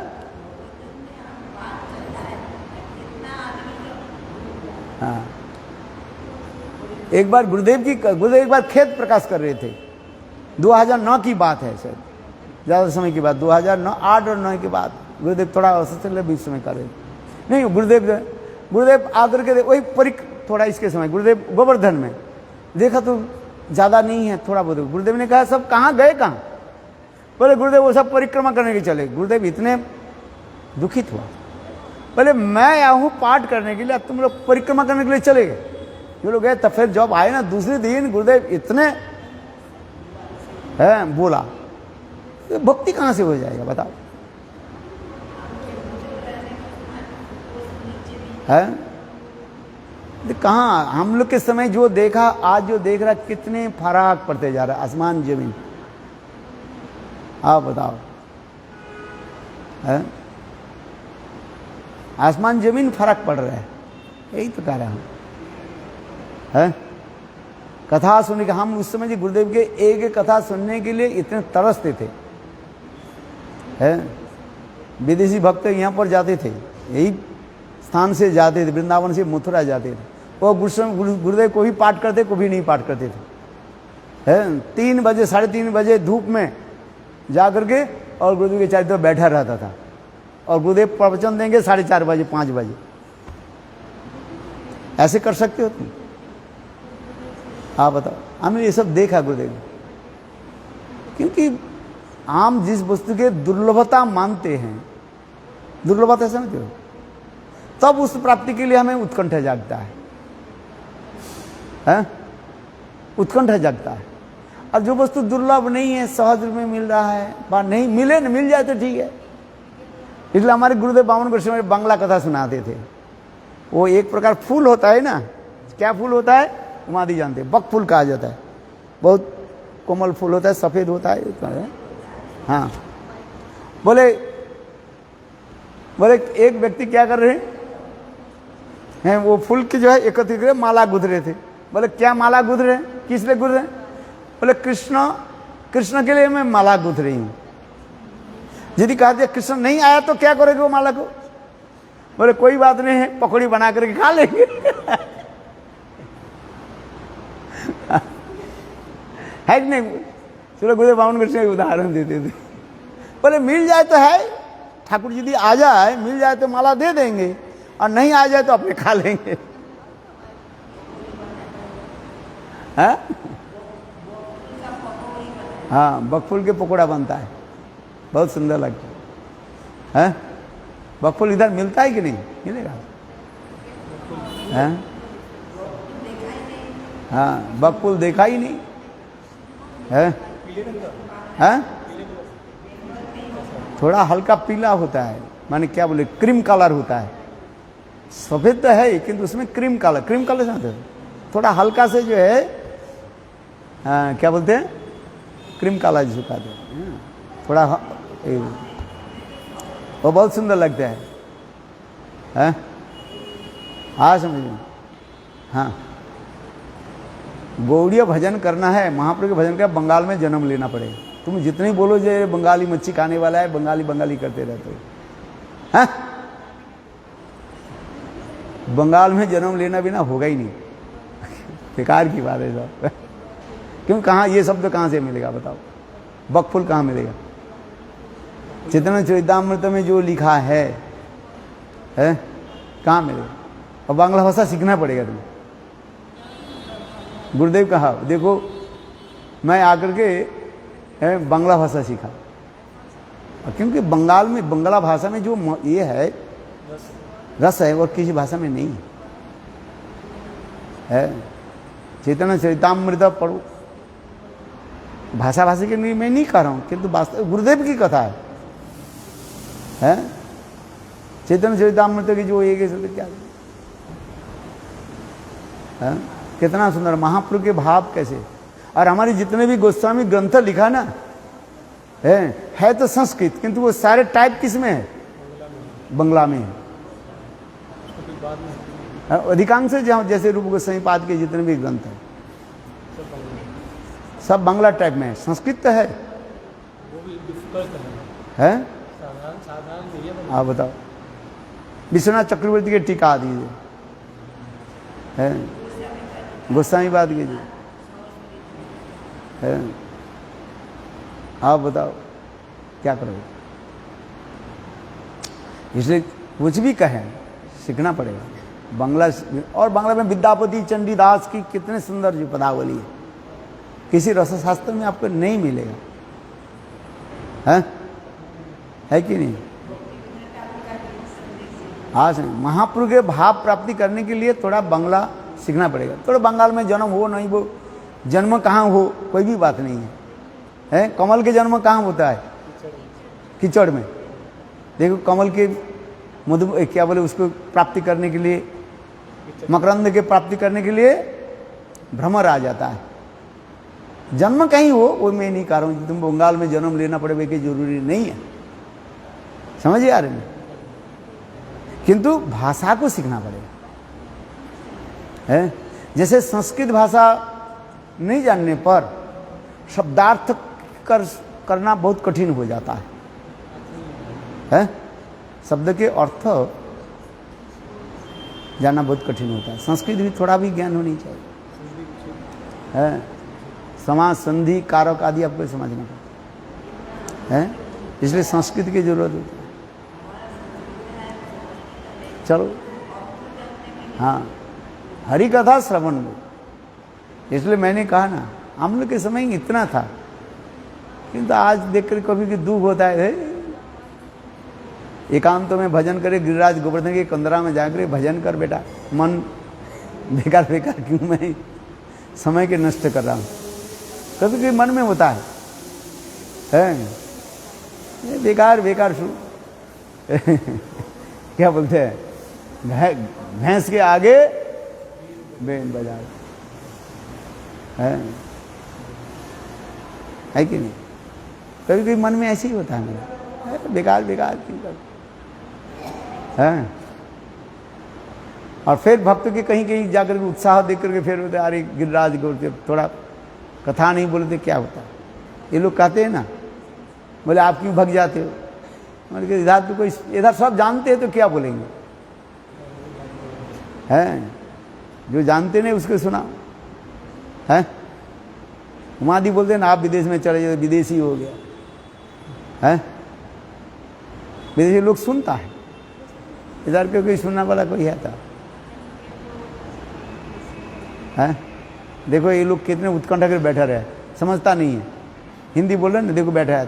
हाँ एक बार गुरुदेव एक बार खेत प्रकाश कर रहे थे, 2009 की बात है, शायद ज़्यादा समय की बात, 2009 8 और 9 की बात। गुरुदेव थोड़ा औसत बीच समय कर रहे थे। नहीं गुरुदेव आकर के वही थोड़ा इसके समय गुरुदेव गोवर्धन में देखा तो ज़्यादा नहीं है, थोड़ा बहुत। गुरुदेव ने कहा सब कहाँ गए, कहाँ? बोले गुरुदेव वो सब परिक्रमा करने के चले। गुरुदेव इतने दुखित हुआ, बोले मैं आया हूँ पाठ करने के लिए, तुम लोग परिक्रमा करने के लिए चले गए। जो लोग गए तब फिर जब आए ना दूसरे दिन, गुरुदेव इतने है बोला, तो भक्ति कहाँ से हो जाएगा बताओ? है कहाँ हम लोग के समय जो देखा आज जो देख रहा, कितने फर्क पड़ते जा रहा है, आसमान जमीन। आप बताओ, है? आसमान जमीन फर्क पड़ रहा है, यही तो कह रहा हूं, है? कथा सुनने के, हम उस समय जी गुरुदेव के एक एक कथा सुनने के लिए इतने तरसते थे, है? विदेशी भक्त यहाँ पर जाते थे, यही स्थान से जाते थे, वृंदावन से मथुरा जाते थे, वो गुरुदेव को भी पाठ करते, को भी नहीं पाठ करते थे, है? 3 बजे 3:30 बजे धूप में जा करके और गुरुदेव के चारों तरफ बैठा रहता था, और गुरुदेव प्रवचन देंगे 4:30 बजे 5 बजे। ऐसे कर सकते हो तुम? आप बताओ। हमने ये सब देखा गुरुदेव, क्योंकि हम जिस वस्तु के दुर्लभता मानते हैं, दुर्लभता समझते हो, तब उस प्राप्ति के लिए हमें उत्कंठा जागता है? उत्कंठा जागता है। और जो वस्तु दुर्लभ नहीं है, सहज में मिल रहा है, बात नहीं मिले न मिल जाए तो ठीक है। इसलिए हमारे गुरुदेव बामन गोस्वामी बांग्ला कथा सुनाते थे। वो एक प्रकार फूल होता है ना, क्या फूल होता है उमादि जानते हैं, बक फूल कहा जाता है, बहुत कोमल फूल होता है, सफेद होता है। हाँ, बोले एक व्यक्ति क्या कर रहे हैं, वो फूल की जो है एकत्रित कर माला गुथ रहे थे। बोले क्या माला गुथ रहे हैं, किस लिए गुथ रहे हैं? बोले कृष्ण के लिए मैं माला गुथ रही हूं। यदि कहा दिया कृष्ण नहीं आया तो क्या करोगे वो माला को? बोले कोई बात नहीं है, पकौड़ी बना करके खा लेंगे। है कि नहीं? चलो गुरुदेव बामन कृष्ण उदाहरण देते थे। बोले मिल जाए तो है, ठाकुर जी आ जाए, मिल जाए तो माला दे देंगे, और नहीं आ जाए तो अपने खा लेंगे। हाँ, बकफूल के पकौड़ा बनता है, बहुत सुंदर लगता है। बकफूल इधर मिलता है कि नहीं? मिलेगा। हाँ, बकफूल देखा ही नहीं है। थोड़ा हल्का पीला होता है, माने क्या बोले, क्रीम कलर होता है। सफेद तो है किंतु उसमें क्रीम कलर से थोड़ा हल्का से जो है, क्या बोलते हैं, क्रीम कलर जिसे कहते हैं, थोड़ा वो बहुत सुंदर लगता है। हाँ समझिए। हाँ, गौड़ीय भजन करना है, महाप्रभु के भजन का बंगाल में जन्म लेना पड़ेगा। तुम जितनी बोलो जो बंगाली मच्छी खाने वाला है, बंगाली करते रहते हो। बंगाल में जन्म लेना बिना होगा ही नहीं। बेकार की बात है सब। क्यों, कहाँ ये शब्द कहाँ से मिलेगा बताओ? बकफुल कहाँ मिलेगा? चैतन्य चरितामृत में जो लिखा है कहाँ मिलेगा? और बांग्ला भाषा सीखना पड़ेगा तुम्हें। गुरुदेव कहा, देखो मैं आकर के बांग्ला भाषा सीखा, क्योंकि बंगाल में बांग्ला भाषा में जो ये है रस है, और किसी भाषा में नहीं है। चैतन्य चरितामृत पढ़ो, भाषा के लिए मैं नहीं कह रहा हूँ, किंतु वास्तव गुरुदेव की कथा है। चैतन्य चरितामृत की जो एक क्या है, कितना सुंदर महाप्रभु के भाव कैसे। और हमारे जितने भी गोस्वामी ग्रंथ लिखा ना है तो संस्कृत, किंतु वो सारे टाइप किस में है? बंगला में है। अधिकांश जैसे रूप गोस्वामी पाद के जितने भी ग्रंथ हैं सब बांग्ला टाइप में है। संस्कृत तो है, वो भी डिफिकल्ट है? साधारण आप बताओ। विश्वनाथ चक्रवर्ती के टीका दीजिए, है गोस्वामी पाद के जी है। आप बताओ क्या करोगे? इसलिए कुछ भी कहें सीखना पड़ेगा बांग्ला। और बांग्ला में विद्यापति चंडीदास की कितने सुंदर जो पदावली है, किसी रसशास्त्र में आपको नहीं मिलेगा। है कि नहीं? हाँ सही। महाप्रभु के भाव प्राप्ति करने के लिए थोड़ा बांग्ला सीखना पड़ेगा। थोड़ा बंगाल में जन्म हो नहीं हो, जन्म कहाँ हो कोई भी बात नहीं है। कमल के जन्म कहाँ होता है? कीचड़ में। देखो कमल के मधु क्या बोले, उसको प्राप्ति करने के लिए मकरंद के प्राप्ति करने के लिए भ्रमर आ जाता है। जन्म कहीं हो वो मैं नहीं कह रहा हूँ तुम बंगाल में जन्म लेना पड़े कि जरूरी नहीं है, समझिए आ रहे हैं, किंतु भाषा को सीखना पड़ेगा है। जैसे संस्कृत भाषा नहीं जानने पर शब्दार्थ करना बहुत कठिन हो जाता है? शब्द के अर्थ जानना बहुत कठिन होता है। संस्कृत भी थोड़ा भी ज्ञान होनी चाहिए है। समास संधि कारक आदि आपको समझना है, इसलिए संस्कृत की जरूरत होती है। चलो हाँ, हरि कथा श्रवण में, इसलिए मैंने कहा ना हम लोग के समय में इतना था, किंतु आज देखकर कभी भी दुख होता है। एकांत में भजन करे, गिरिराज गोवर्धन के कंदरा में जाकर भजन कर बेटा, मन बेकार बेकार क्यों मैं समय के नष्ट कर रहा हूँ, कभी कभी मन में होता है बेकार बेकार शू क्या बोलते हैं, भैंस के आगे बेन बजा है कि नहीं। कभी कभी मन में ऐसे ही होता है मेरा, बेकार बेकार क्यों कर है। और फिर भक्त के कहीं कहीं जाकर के उत्साह देख करके फिर होते अरे गिरिराज गौर थोड़ा कथा नहीं बोलते क्या होता। ये लोग कहते हैं ना, बोले आप क्यों भग जाते हो, बोले इधर तो कोई, इधर सब जानते हैं तो क्या बोलेंगे हैं, जो जानते नहीं उसको सुना है। उमादी बोलते हैं ना आप विदेश में चले जाए विदेशी हो गया है, विदेशी लोग सुनता है, इधर के कोई सुनने वाला कोई है था है। देखो ये लोग कितने उत्कंठा कर बैठा रहे, समझता नहीं है, हिंदी बोल रहे ना, देखो बैठा है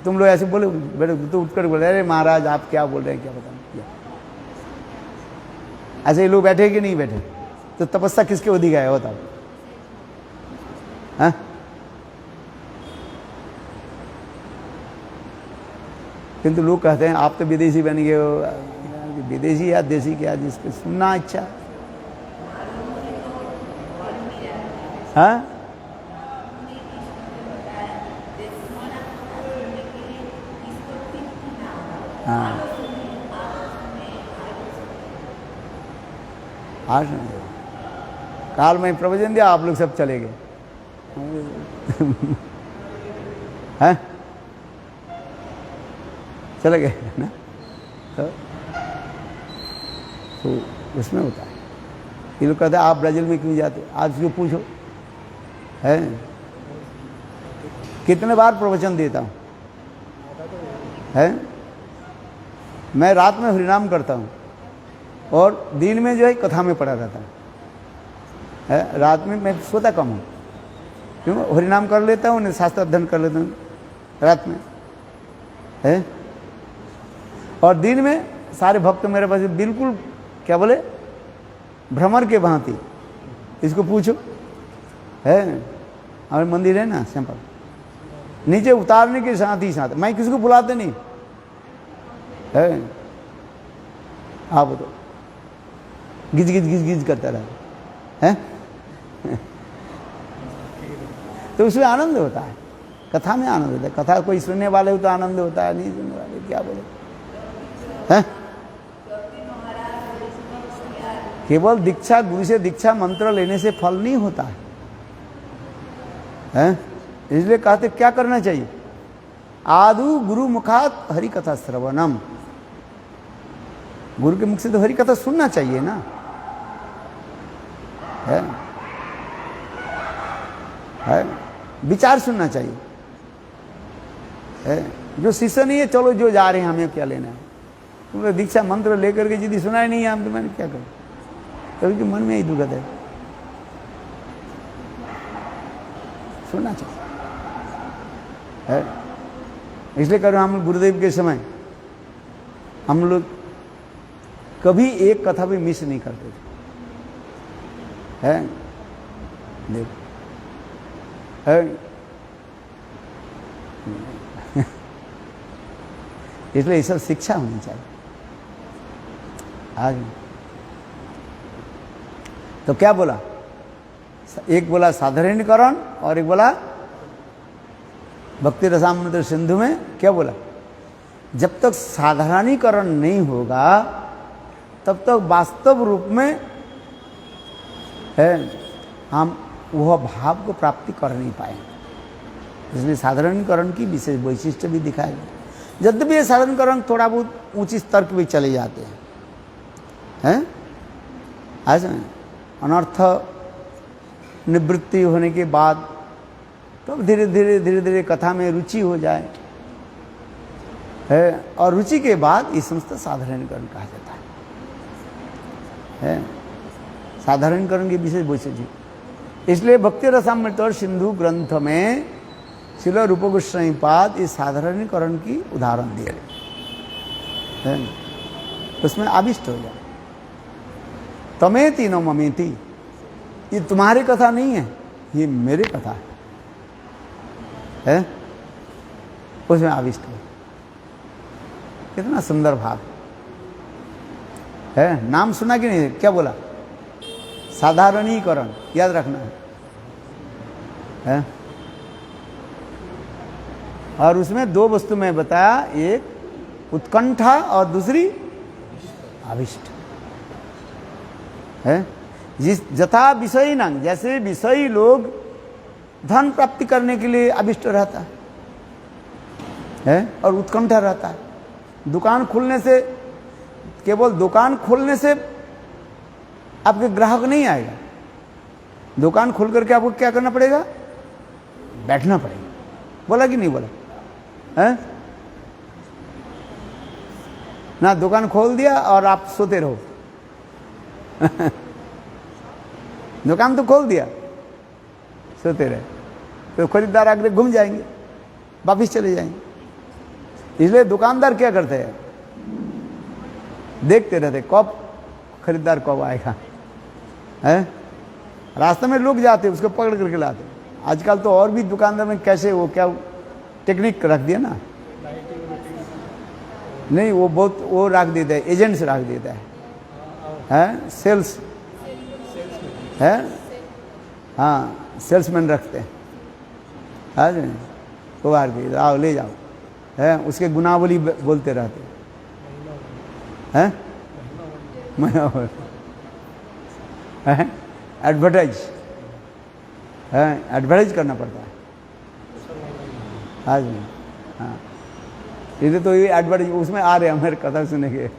तुम लोग ऐसे बोले बैठे तो उठकर बोले अरे महाराज आप क्या बोल रहे हैं क्या पता नहीं, ऐसे ये लोग बैठे कि नहीं बैठे, तो तपस्या किसके अधिक है बताओ है। किंतु लोग कहते हैं आप तो विदेशी बन गए हो, विदेशी या देसी क्या, जिसको सुनना अच्छा हाँ हाँ आज काल में प्रवचन दिया आप लोग सब चले गए हैं, चले गए ना, तो उसमें होता है। ये लोग कहते हैं आप ब्राजील में क्यों जाते, आज क्यों पूछो है। कितने बार प्रवचन देता हूँ है, मैं रात में हरिनाम करता हूँ और दिन में जो है कथा में पड़ा रहता है। रात में मैं सोता कम हूँ, क्यों हरिनाम कर लेता हूँ, शास्त्र अध्ययन कर लेता हूँ रात में है। और दिन में सारे भक्त मेरे पास बिल्कुल क्या बोले भ्रमर के भांति, इसको पूछो है। हमारे मंदिर है ना सिंपल, नीचे उतारने के साथ ही साथ मैं किसी को बुलाते नहीं है, आप बताओ गिज गिज गिज गिज करता रहा है तो उसमें आनंद होता है, कथा में आनंद होता है। कथा कोई सुनने वाले हो तो आनंद होता है, नहीं सुनने वाले क्या बोले है। केवल दीक्षा, गुरु से दीक्षा मंत्र लेने से फल नहीं होता है। इसलिए कहते क्या करना चाहिए, आदु गुरु मुखात हरि कथा श्रवणम, गुरु के मुख से तो हरि कथा सुनना चाहिए ना है, विचार सुनना चाहिए है। जो शिष्य नहीं है चलो जो जा रहे हैं हमें क्या लेना है, तुमने दीक्षा मंत्र लेकर के यदि सुना ही नहीं है हम तो मैंने क्या करूं, कभी कि मन में ही दुखद है, सुनना चाहिए है। इसलिए करो हम गुरुदेव के समय हम लोग कभी एक कथा भी मिस नहीं करते थे है, देखो है। इसलिए ये सब शिक्षा होनी चाहिए। आज तो क्या बोला, एक बोला साधारणीकरण और एक बोला भक्ति रसामृत सिंधु में क्या बोला, जब तक साधारणीकरण नहीं होगा तब तक वास्तव रूप में है हम वह भाव को प्राप्ति कर नहीं पाएंगे। इसलिए साधारणीकरण की विशेष वैशिष्ट्य भी दिखाया गया। यद्यपि ये साधारणीकरण थोड़ा बहुत ऊंच स्तर के भी चले जाते हैं ऐसे में अनर्थ निवृत्ति होने के बाद तो धीरे धीरे कथा में रुचि हो जाए है, और रुचि के बाद ये समस्त साधारणीकरण कहा जाता है साधारणीकरण के विशेष वैशिष्ट्य। इसलिए भक्ति रसामृत और सिंधु ग्रंथ में श्रील रूप गोस्वामी पाद इस साधारणीकरण की उदाहरण दिए है, उसमें आविष्ट हो जाए। तमेति न ममेति, ये तुम्हारी कथा नहीं है, ये मेरी कथा है, उसमें आविष्ट हो। कितना सुंदर भाव है। नाम सुना कि नहीं, क्या बोला, साधारणीकरण, याद रखना है। और उसमें दो वस्तु में बताया, एक उत्कंठा और दूसरी आविष्ट है। जिस जथा विषयी न, जैसे विषयी लोग धन प्राप्ति करने के लिए आविष्ट रहता है और उत्कंठा रहता है। दुकान खुलने से, केवल दुकान खोलने से आपके ग्राहक नहीं आएगा। दुकान खोल करके आपको क्या करना पड़ेगा, बैठना पड़ेगा। बोला कि नहीं बोला है ना। दुकान खोल दिया और आप सोते रहो दुकान तो खोल दिया, सोते रहे तो खरीदार आगे घूम जाएंगे, वापिस चले जाएंगे। इसलिए दुकानदार क्या करते हैं, देखते रहते कब खरीदार कब आएगा है। रास्ते में लोग जाते उसको पकड़ करके लाते। आजकल तो और भी दुकानदार में कैसे वो क्या टेक्निक रख दिया ना, नहीं वो बहुत वो रख देता है, एजेंट्स रख देता है सेल्स है, हाँ सेल्समैन रखते हैं। हाँ जी, वो आर के आओ ले जाओ है, उसके गुनावली बोलते रहते हैं एडवर्टाइज है, एडवर्टाइज करना पड़ता है। हाँ जी, हाँ इधर तो ये एडवर्टाइज उसमें आ रहे हैं हमारे कथा सुने के।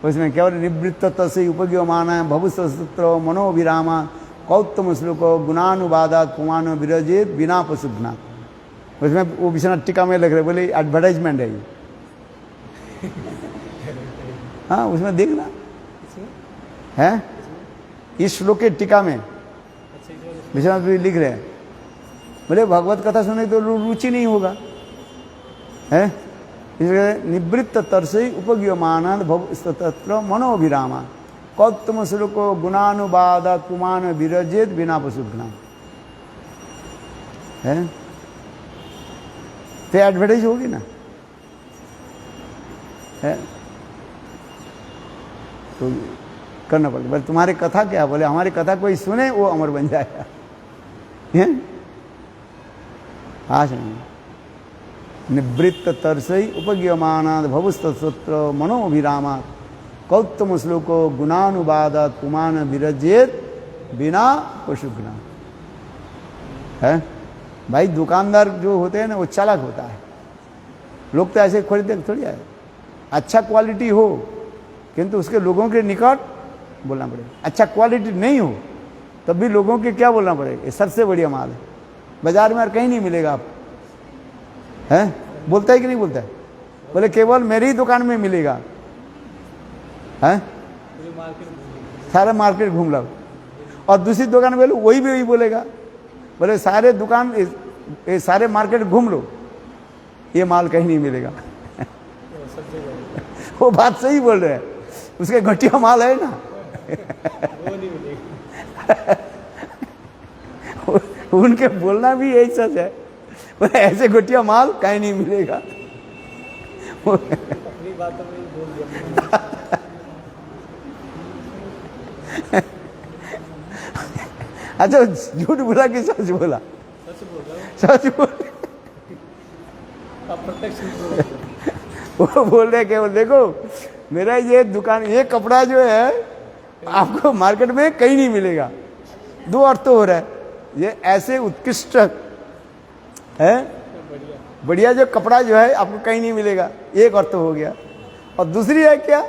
उसमें क्या बोले, निवृत्त से उपज्ञमान भवुसूत्र मनोभिरामा कौत्तम श्लोको गुणानुवादात पुमान विरजित बिना पशुघ्ना। उसमें वो विश्वनाथ टीका में लिख रहे, बोले एडवर्टाइजमेंट है ये हाँ उसमें देखना है, इस श्लोक के टीका में विश्वनाथ भी लिख रहे हैं। बोले भगवत कथा सुने तो रुचि नहीं होगा है, इसलिए निवृत्त तरसे उपज्ञमान भवुस्तत्र मनोभिरामा कौत्तम श्लोको गुणानुवादात पुमान विरजित बिना पशुघ्ना है। तो एडवर्टाइज होगी ना है, तो करना पड़ेगा। बोले तुम्हारी कथा क्या, बोले हमारी कथा कोई सुने वो अमर बन जाएगा। आज निवृत्त तरसई उपज्ञमानाद भवुस्तत्र मनोभिरामा कौत्तम श्लोको गुणानुवादात पुमान विरजित बिना पशुघ्ना है। भाई दुकानदार जो होते हैं ना वो चालाक होता है। लोग तो ऐसे खरीदते थोड़ी है, अच्छा क्वालिटी हो किंतु उसके लोगों के निकट बोलना पड़ेगा। अच्छा क्वालिटी नहीं हो तब भी लोगों के क्या बोलना पड़ेगा, ये सबसे बढ़िया माल है, बाजार में और कहीं नहीं मिलेगा आप है। बोलता है कि नहीं बोलता है, बोले केवल मेरी ही दुकान में मिलेगा है, सारा मार्केट घूम लो। और दूसरी दुकान में वही भी वही बोलेगा, बोले सारे दुकान ये सारे मार्केट घूम लो, ये माल कहीं नहीं मिलेगा वो बात सही बोल रहे हैं, उसके घटिया माल है ना वो नहीं मिलेगा उनके बोलना भी यही सच है, बोले ऐसे घटिया माल कहीं नहीं मिलेगा अपनी बात तो मैंने बोल दिया अच्छा झूठ बोला कि सच बोला? सच बोल रहा हूँ। सच बोल। आप प्रत्यक्ष झूठ बोल रहे हो। वो बोल रहे केवल देखो मेरा ये दुकान, ये कपड़ा जो है आपको मार्केट में कहीं नहीं मिलेगा। दो अर्थ हो रहा है, ये ऐसे उत्कृष्ट है बढ़िया। बढ़िया जो कपड़ा जो है आपको कहीं नहीं मिलेगा, एक अर्थ हो गया। और दूसरी है क्या,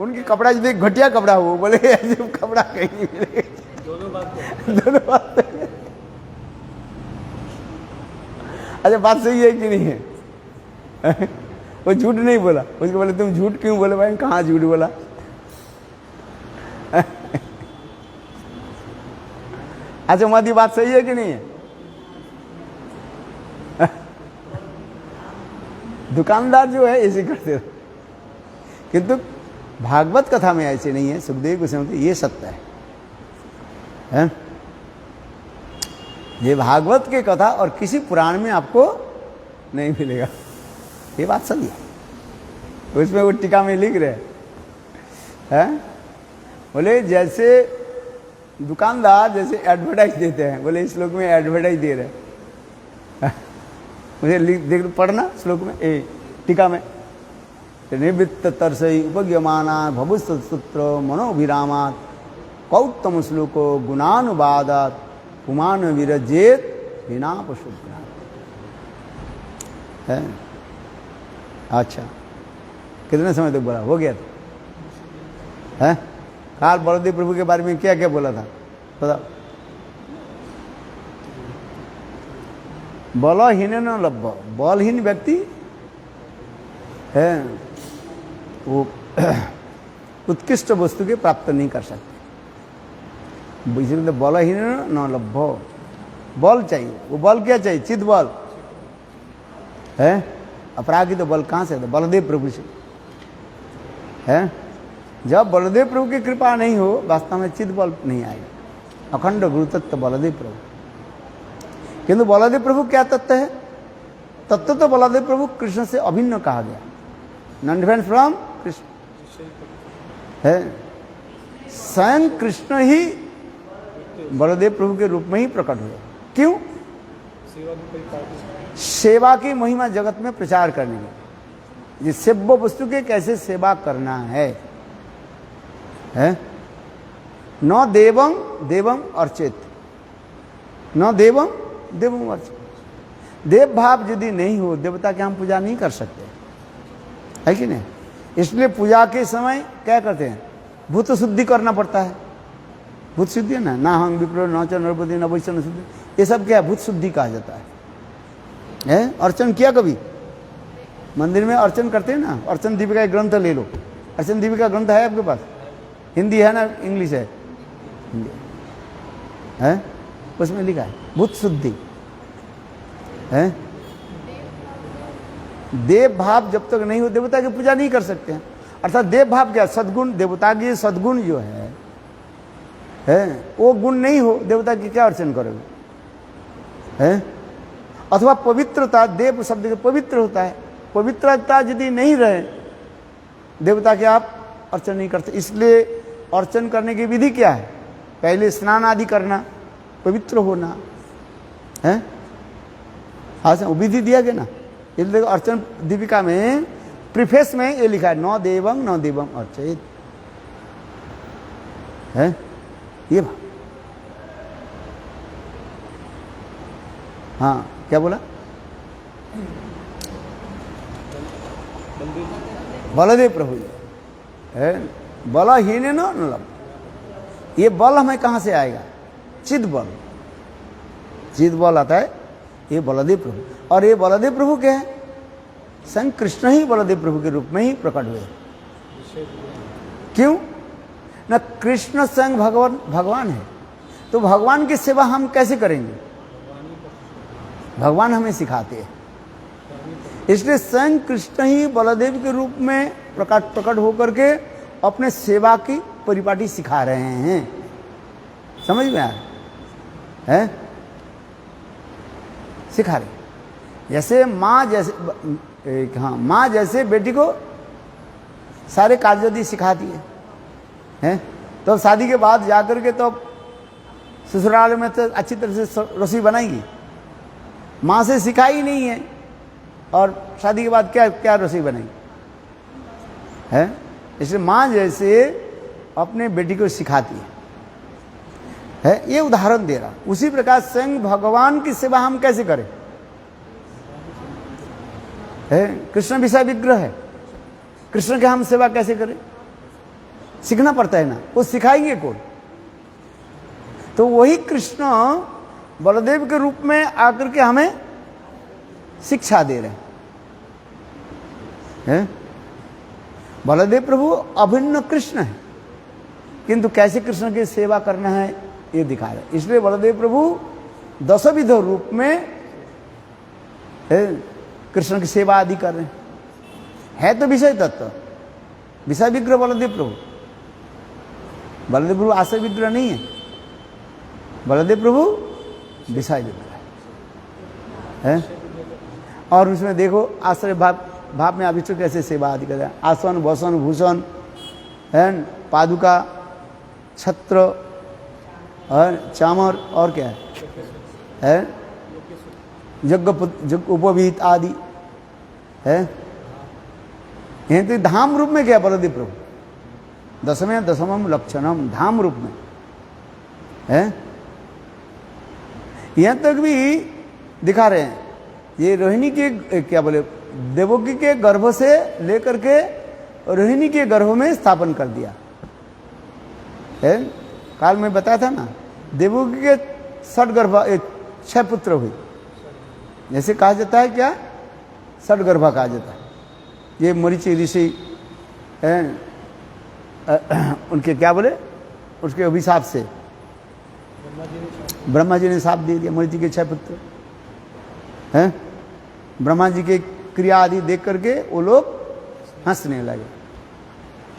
उनकी कपड़ा यदि घटिया कपड़ा हो, बोले ऐसे कपड़ा कहीं नहीं मिलेगा। दोनों बात है। दोनों बात है। अच्छा बात सही है कि नहीं है? वो झूठ नहीं बोला, उसको बोले तुम झूठ क्यों बोले? भाई कहाँ झूठ बोला? अच्छा मादी बात सही है कि नहीं है? दुकानदार जो है ऐसे करते हैं, किंतु भागवत कथा में ऐसे नहीं है। सुखदेव गोस्वामी ये सत्य है? ये भागवत की कथा और किसी पुराण में आपको नहीं मिलेगा, ये बात सही है। उसमें वो टीका में लिख रहे हैं, बोले जैसे दुकानदार जैसे एडवर्टाइज देते हैं, बोले इस श्लोक में एडवर्टाइज दे रहे हैं। मुझे देख पढ़ना श्लोक में, टीका में, निवृत्त तरसई उपज्ञमाना भवुस्तुत्र मनोभिरामात कौत्तम श्लोको गुणानुवादात पुमान विरजेत बिना पशुभ्रात है। अच्छा कितने समय तक बोला? हो गया था? है काल बलदेव प्रभु के बारे में क्या क्या बोला था बताओ? बलहीन न लभ्य, बलहीन व्यक्ति है वो उत्कृष्ट वस्तु के प्राप्त नहीं कर सकते। बलहीन न लभ्य, बल चाहिए। वो बल क्या चाहिए? चित बल है। अपरागित बल कहाँ से? तो बलदेव प्रभु से है। जब बलदेव प्रभु की कृपा नहीं हो, वास्तव में चित बल नहीं आएगा। अखंड गुरुतत्व बलदेव प्रभु। किंतु बलदेव प्रभु क्या तत्व है? तत्व तो बलदेव प्रभु कृष्ण से अभिन्न कहा गया, नॉन डिफरेंट फ्रॉम कृष्ण है। स्वयं कृष्ण ही बलदेव प्रभु के रूप में ही प्रकट हुए। क्यों? सेवा की महिमा जगत में प्रचार करने के, जिस सेव्य वस्तु के कैसे सेवा करना है? न देवं देवं अर्चित, न देवं देवं अर्चित। देव भाव यदि नहीं हो, देवता की हम पूजा नहीं कर सकते, है कि नहीं? इसलिए पूजा के समय क्या करते हैं? भूत शुद्धि करना पड़ता है। भूत शुद्धि है ना, ना हम विप्र न च नरपति न वैष्णव शुद्धि, ये सब क्या है? भूत शुद्धि कहा जाता है। अर्चन किया कभी? मंदिर में अर्चन करते हैं ना, अर्चन दीपिका एक ग्रंथ ले लो। अर्चन दीपिका ग्रंथ है आपके पास? हिंदी है ना इंग्लिश है? हिंदी है। उसमें लिखा है भूत शुद्धि है। देव भाव जब तक नहीं हो, देवता की पूजा नहीं कर सकते हैं। अर्थात देव भाव क्या? सद्गुण, देवता की सद्गुण जो है वो गुण नहीं हो, देवता की क्या अर्चन करोगे? है अथवा पवित्रता, देव शब्द के पवित्र होता है, पवित्रता यदि नहीं रहे, देवता के आप अर्चन नहीं करते। इसलिए अर्चन करने की विधि क्या है? पहले स्नान आदि करना, पवित्र होना है। हाँ वो विधि दिया गया ना। ये देखो अर्चन दीपिका में प्रीफेस में ये लिखा है न देवं न देवं अर्चित है। ये हाँ क्या बोला? बलदेव प्रभु है। बलहीन न लभ, ये बल हमें कहाँ से आएगा? चिद बल, चिद बल आता है ये बलदेव प्रभु। और ये बलदेव प्रभु क्या है? स्वयं कृष्ण ही बलदेव प्रभु के रूप में ही प्रकट हुए। क्यों? न कृष्ण स्वयं भगवान है, तो भगवान की सेवा हम कैसे करेंगे? भगवान हमें सिखाते हैं। इसलिए स्वयं कृष्ण ही बलदेव के रूप में प्रकट होकर के अपने सेवा की परिपाटी सिखा रहे हैं। समझ में आ रहा है? सिखा रहे। जैसे माँ जैसे हाँ माँ जैसे बेटी को सारे कार्य यदि सिखाती है तो शादी के बाद जाकर के तो ससुराल में तो अच्छी तरह से रसोई बनाएंगी, माँ से सिखाई नहीं है, और शादी के बाद क्या क्या रसोई बनाएंगी है। इसलिए माँ जैसे अपने बेटी को सिखाती है, ये उदाहरण दे रहा। उसी प्रकार स्वयं भगवान की सेवा हम कैसे करें है। कृष्ण विषय विग्रह है, कृष्ण के हम सेवा कैसे करें, सीखना पड़ता है ना, वो सिखाएंगे कौन। तो वही कृष्ण बलदेव के रूप में आकर के हमें शिक्षा दे रहे हैं। बलदेव प्रभु अभिन्न कृष्ण है, किंतु कैसे कृष्ण की सेवा करना है ये दिखा रहे। इसलिए बलदेव प्रभु दशविध रूप में कृष्ण की सेवा आदि कर रहे हैं। है तो विषय तत्व, विषय विग्रह बलदेव प्रभु। बलदेव प्रभु आश्रय विग्रह नहीं है, बलदेव प्रभु विषय विग्रह है। और उसमें देखो आश्रय भाव में अभिष्ट कैसे सेवा आदि कर रहे हैं। आसन वसन भूषण है, पादुका छत्र और चामर और क्या है यज्ञ उपवीत आदि है। यह तो धाम रूप में क्या बलदेव प्रभु दशमम लक्षणम धाम रूप में है। यहां तक भी दिखा रहे हैं, ये रोहिणी के क्या बोले देवकी के गर्भ से लेकर के रोहिणी के गर्भ में स्थापन कर दिया है। काल में बताया था ना, देवकी के 6 गर्भ 6 पुत्र हुए, जैसे कहा जाता है क्या 6 गर्भा कहा जाता है। ये मरीचि ऋषि उनके क्या बोले उसके अभिशाप से ब्रह्मा जी ने शाप दे दिया, मरीचि के 6 पुत्र हैं। ब्रह्मा जी के क्रिया आदि देख करके वो लोग हंसने लगे,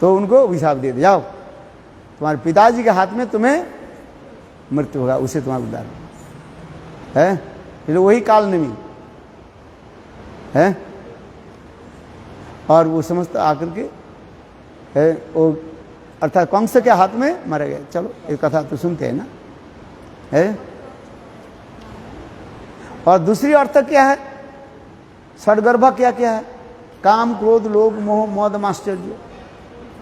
तो उनको अभिशाप दे दिया, जाओ तुम्हारे पिताजी के हाथ में तुम्हें मृत्यु होगा, उसे तुम्हारा उद्धार है। फिर वही काल नमी है, और वो समस्त आकर के है वो अर्थात कंस के हाथ में मारे गए। चलो ये कथा तो सुनते हैं ना है। और दूसरी अर्थ क्या है, षडगर्भा क्या क्या है, काम क्रोध लोभ मोह मद माश्चर्य,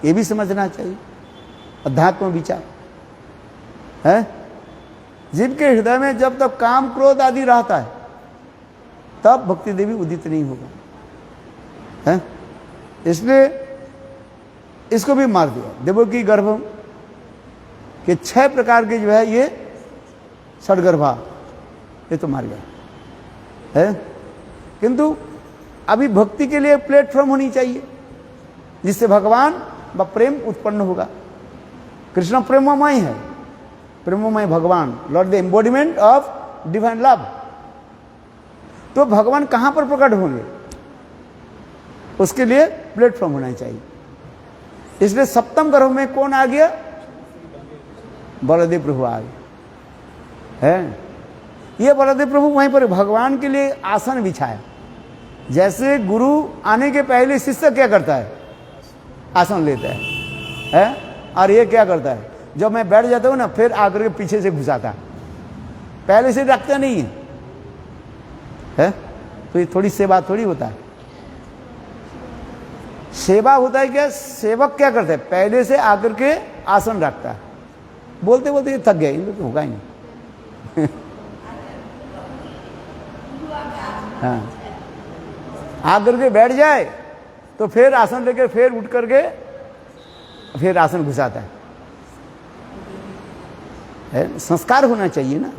ये भी समझना चाहिए। अध्यात्म विचार है, जीव के हृदय में जब तक काम क्रोध आदि रहता है तब भक्ति देवी उदित नहीं होगा है। इसलिए इसको भी मार दिया। देवकी गर्भ के 6 प्रकार के जो है ये षडगर्भा, ये तो मार गया है। किंतु अभी भक्ति के लिए प्लेटफॉर्म होनी चाहिए जिससे भगवान व प्रेम उत्पन्न होगा। कृष्ण प्रेममय है, प्रेममय भगवान, Lord the embodiment of divine love. तो भगवान कहां पर प्रकट होंगे, उसके लिए प्लेटफॉर्म होना चाहिए। इसलिए सप्तम गर्भ में कौन आ गया, बलदेव प्रभु आ गए है। ये बलदेव प्रभु वहीं पर भगवान के लिए आसन बिछाया। जैसे गुरु आने के पहले शिष्य क्या करता है, आसन लेता है? और ये क्या करता है, जब मैं बैठ जाता हूं ना फिर आकर के पीछे से घुसाता, पहले से रखता नहीं है? तो ये थोड़ी सेवा थोड़ी होता है। सेवा होता है क्या, सेवक क्या करता है, पहले से आकर के आसन रखता है। बोलते बोलते ये थक गए, इन लोग तो होगा ही नहीं। हाँ, आकर के बैठ जाए तो फिर आसन लेके फिर उठ करके फिर आसन घुसाता है। संस्कार होना चाहिए ना।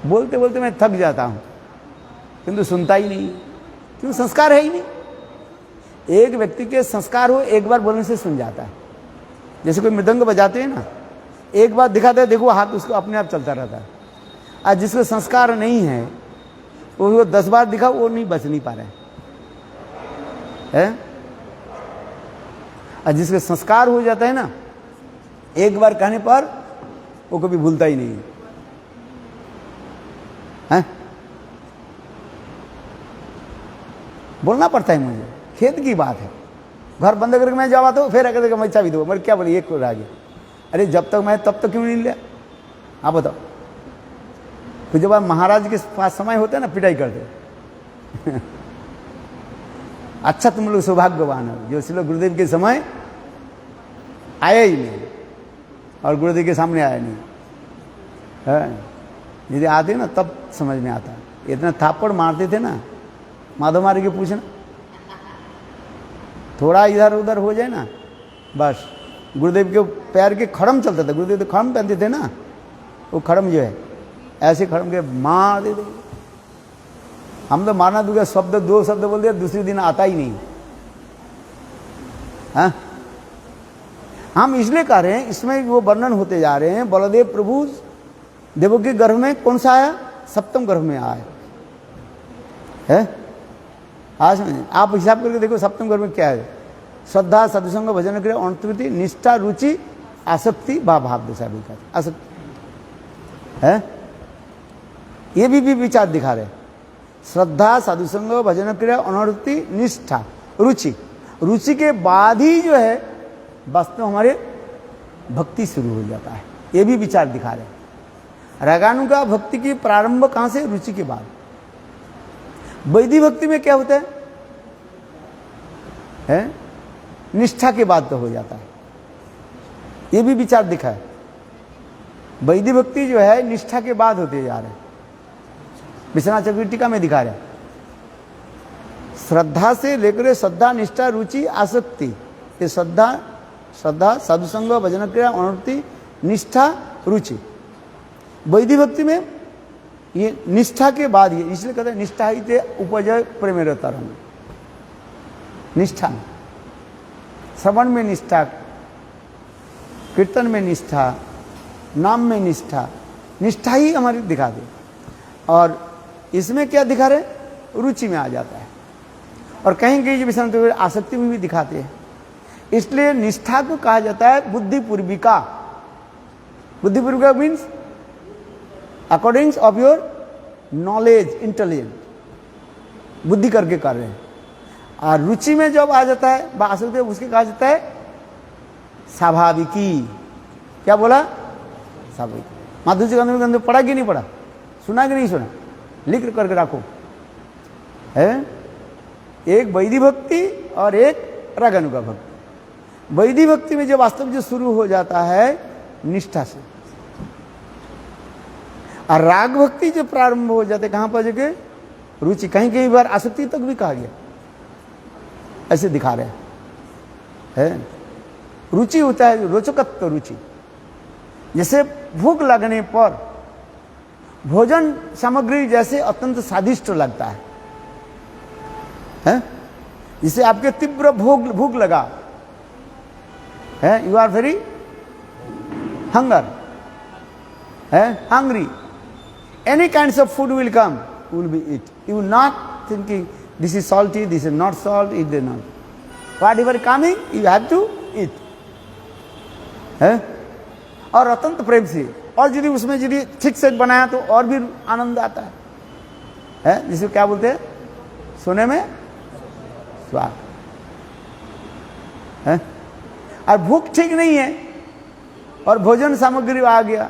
बोलते बोलते मैं थक जाता हूं किंतु सुनता ही नहीं, क्यों, संस्कार है ही नहीं। एक व्यक्ति के संस्कार हो, एक बार बोलने से सुन जाता है। जैसे कोई मृदंग बजाते हैं ना, एक बार दिखाते हैं, देखो हाथ उसको अपने आप चलता रहता है। आज जिसको संस्कार नहीं है वो 10 बार दिखा, वो नहीं बच नहीं पा रहे हैं। और जिसके संस्कार हो जाता है ना, एक बार कहने पर वो कभी भूलता ही नहीं है। बोलना पड़ता है मुझे, खेद की बात है। घर बंद करके मैं जावा तो फिर अगर मैं चाबी दो, मैं क्या बोले, एक को रह गया। अरे जब तक मैं तब तक क्यों नहीं लिया आप बताओ। तो जब आप महाराज के पास समय होता है ना, पिटाई करते अच्छा तुम लोग सौभाग्यवान हो जो श्रील गुरुदेव के समय आया ही नहीं और गुरुदेव के सामने आया नहीं है। यदि आते ना तब समझ में आता। इतना थापड़ मारते थे ना, माधव मारे के पूछना, थोड़ा इधर उधर हो जाए ना बस गुरुदेव के पैर के खड़म चलता था। गुरुदेव तो खड़म पहनते थे ना, वो खड़म जो है ऐसे खड़म के मार देते। हम तो मारना दूंगा शब्द, 2 शब्द बोल दिया, दूसरे दिन आता ही नहीं। हाँ, हम इसलिए कह रहे हैं, इसमें वो वर्णन होते जा रहे हैं। बलदेव प्रभु देवों के गर्भ में कौन सा आया? सप्तम गर्भ में आया है। आज आप हिसाब करके देखो सप्तम गर्भ में क्या है। श्रद्धा, सदसंग, भजन क्रिया, अनुवृत्ति, निष्ठा, रुचि, आसक्ति, भाव दशा विकार, आसक्ति है। ये भी विचार दिखा रहे। श्रद्धा, साधुसंग, भजन क्रिया, अनुवृत्ति, निष्ठा, रुचि। रुचि के बाद ही जो है वास्तव हमारे भक्ति शुरू हो जाता है। ये भी विचार दिखा रहे हैं। रागानुगा भक्ति की प्रारंभ कहां से? रुचि के बाद। वैदिक भक्ति में क्या होता है? निष्ठा के बाद तो हो जाता है। ये भी विचार दिखा है। वैदिक भक्ति जो है निष्ठा के बाद होते जा रहे हैं। विश्वनाथ चक्रवर्ती टीका में दिखा रहे हैं। श्रद्धा से लेकर श्रद्धा, निष्ठा, रुचि, आसक्ति, ये श्रद्धा साधुसंग, भजन क्रिया, अनुवृत्ति, निष्ठा, रुचि। वैदिक भक्ति में ये निष्ठा के बाद ही, इसलिए कहते हैं निष्ठा ही ते उपजय प्रेमेरतरम। निष्ठा, श्रवण में निष्ठा, कीर्तन में निष्ठा, नाम में निष्ठा, निष्ठा ही हमारी दिखा दे। और इसमें क्या दिखा रहे? रुचि में आ जाता है। और कहीं कहीं विषय आसक्ति में भी दिखाते हैं। इसलिए निष्ठा को कहा जाता है बुद्धिपूर्विका। बुद्धिपूर्विका means according of your knowledge, intelligent, बुद्धि करके कर रहे हैं। और रुचि में जब आ जाता है आसक्ति, उसके कहा जाता है स्वाभाविकी। क्या बोला? स्वाभाविक। माधुरी गंध पढ़ा कि नहीं पढ़ा? सुना कि नहीं सुना? लिख करके रखो है। एक वैदिक भक्ति और एक रागानुगा भक्ति। वैदिक भक्ति में जो वास्तव जो शुरू हो जाता है निष्ठा से, और राग भक्ति जो प्रारंभ हो जाते कहां पर जगह? रुचि। कहीं कहीं बार आसक्ति तक भी कहा गया, ऐसे दिखा रहे हैं। रुचि होता है रोचकत्व, रुचि। जैसे भूख लगने पर भोजन सामग्री जैसे अत्यंत स्वादिष्ट लगता है। जिसे आपके तीव्र भूख लगा है, यू आर वेरी हंगर है, hungry, any kinds of food will come, you will be eat. You will not thinking this is salty, this is not salt, it is not. Whatever coming, you have to eat. है? और अत्यंत प्रेम से, और यदि उसमें यदि ठीक से बनाया तो और भी आनंद आता है। जिसे क्या बोलते हैं? सोने में स्वाद है। और भूख ठीक नहीं है और भोजन सामग्री आ गया,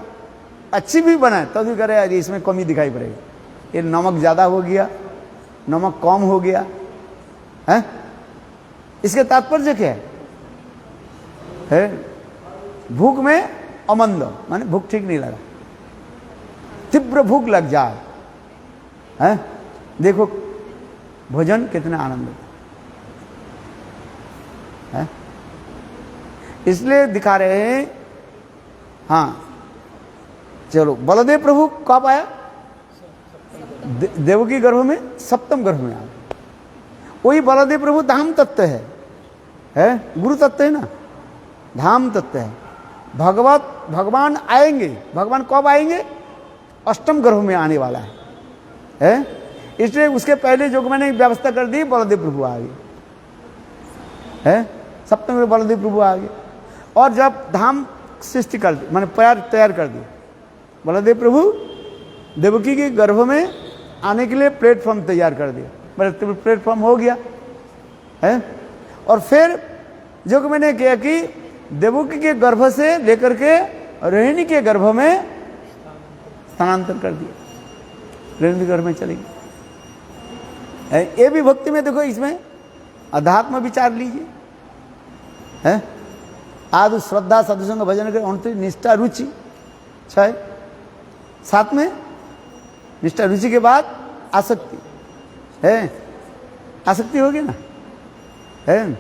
अच्छी भी बनाए तो भी करे यार इसमें कमी दिखाई पड़ेगी, ये नमक ज्यादा हो गया, नमक कम हो गया है। इसके तात्पर्य क्या है? भूख में अमंद, माने भूख ठीक नहीं लगा, तीव्र भूख लग जाए है। देखो भोजन कितना आनंद है। इसलिए दिखा रहे हैं। हाँ चलो, बलदेव प्रभु कब आया? देवकी गर्भ में, सप्तम गर्भ में आया। वही बलदेव प्रभु धाम तत्व है, गुरु तत्व है ना, धाम तत्व है। भगवान आएंगे। भगवान कब आएंगे? अष्टम गर्भ में आने वाला है। इसलिए उसके पहले जो मैंने व्यवस्था कर दी, बलदेव प्रभु आ गए है। सप्तम गर्भ बलदेव प्रभु आ गए। और जब धाम सृष्टि कर दी, मैंने तैयार कर दी, बलदेव प्रभु देवकी के गर्भ में आने के लिए प्लेटफॉर्म तैयार कर दिया। प्लेटफॉर्म हो गया है। और फिर जो मैंने किया कि देवकी के गर्भ से लेकर के रोहिणी के गर्भ में स्थानांतर कर दिया, रेणु गर्भ में चली गई। ये भी भक्ति में देखो, इसमें अध्यात्म विचार लीजिए, है आदि श्रद्धा सदसंग भजन कर, उनती निष्ठा रुचि 6, 7 में निष्ठा रुचि के बाद आसक्ति है, आसक्ति होगी ना, है।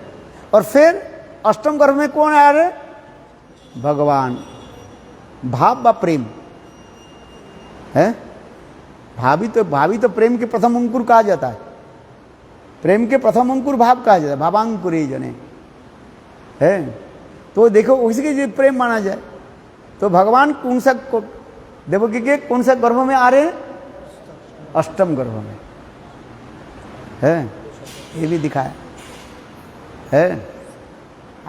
और फिर अष्टम गर्भ में कौन आ रहे? भगवान। भाव व प्रेम है, भावी तो प्रेम के प्रथम अंकुर कहा जाता है, प्रेम के प्रथम अंकुर भाव कहा जाता है, भावांकुर जने है। तो देखो उसी के जो प्रेम माना जाए, तो भगवान कौन सा देवकी के कौन सा गर्भ में आ रहे हैं? अष्टम गर्भ में है, ये भी दिखाया है।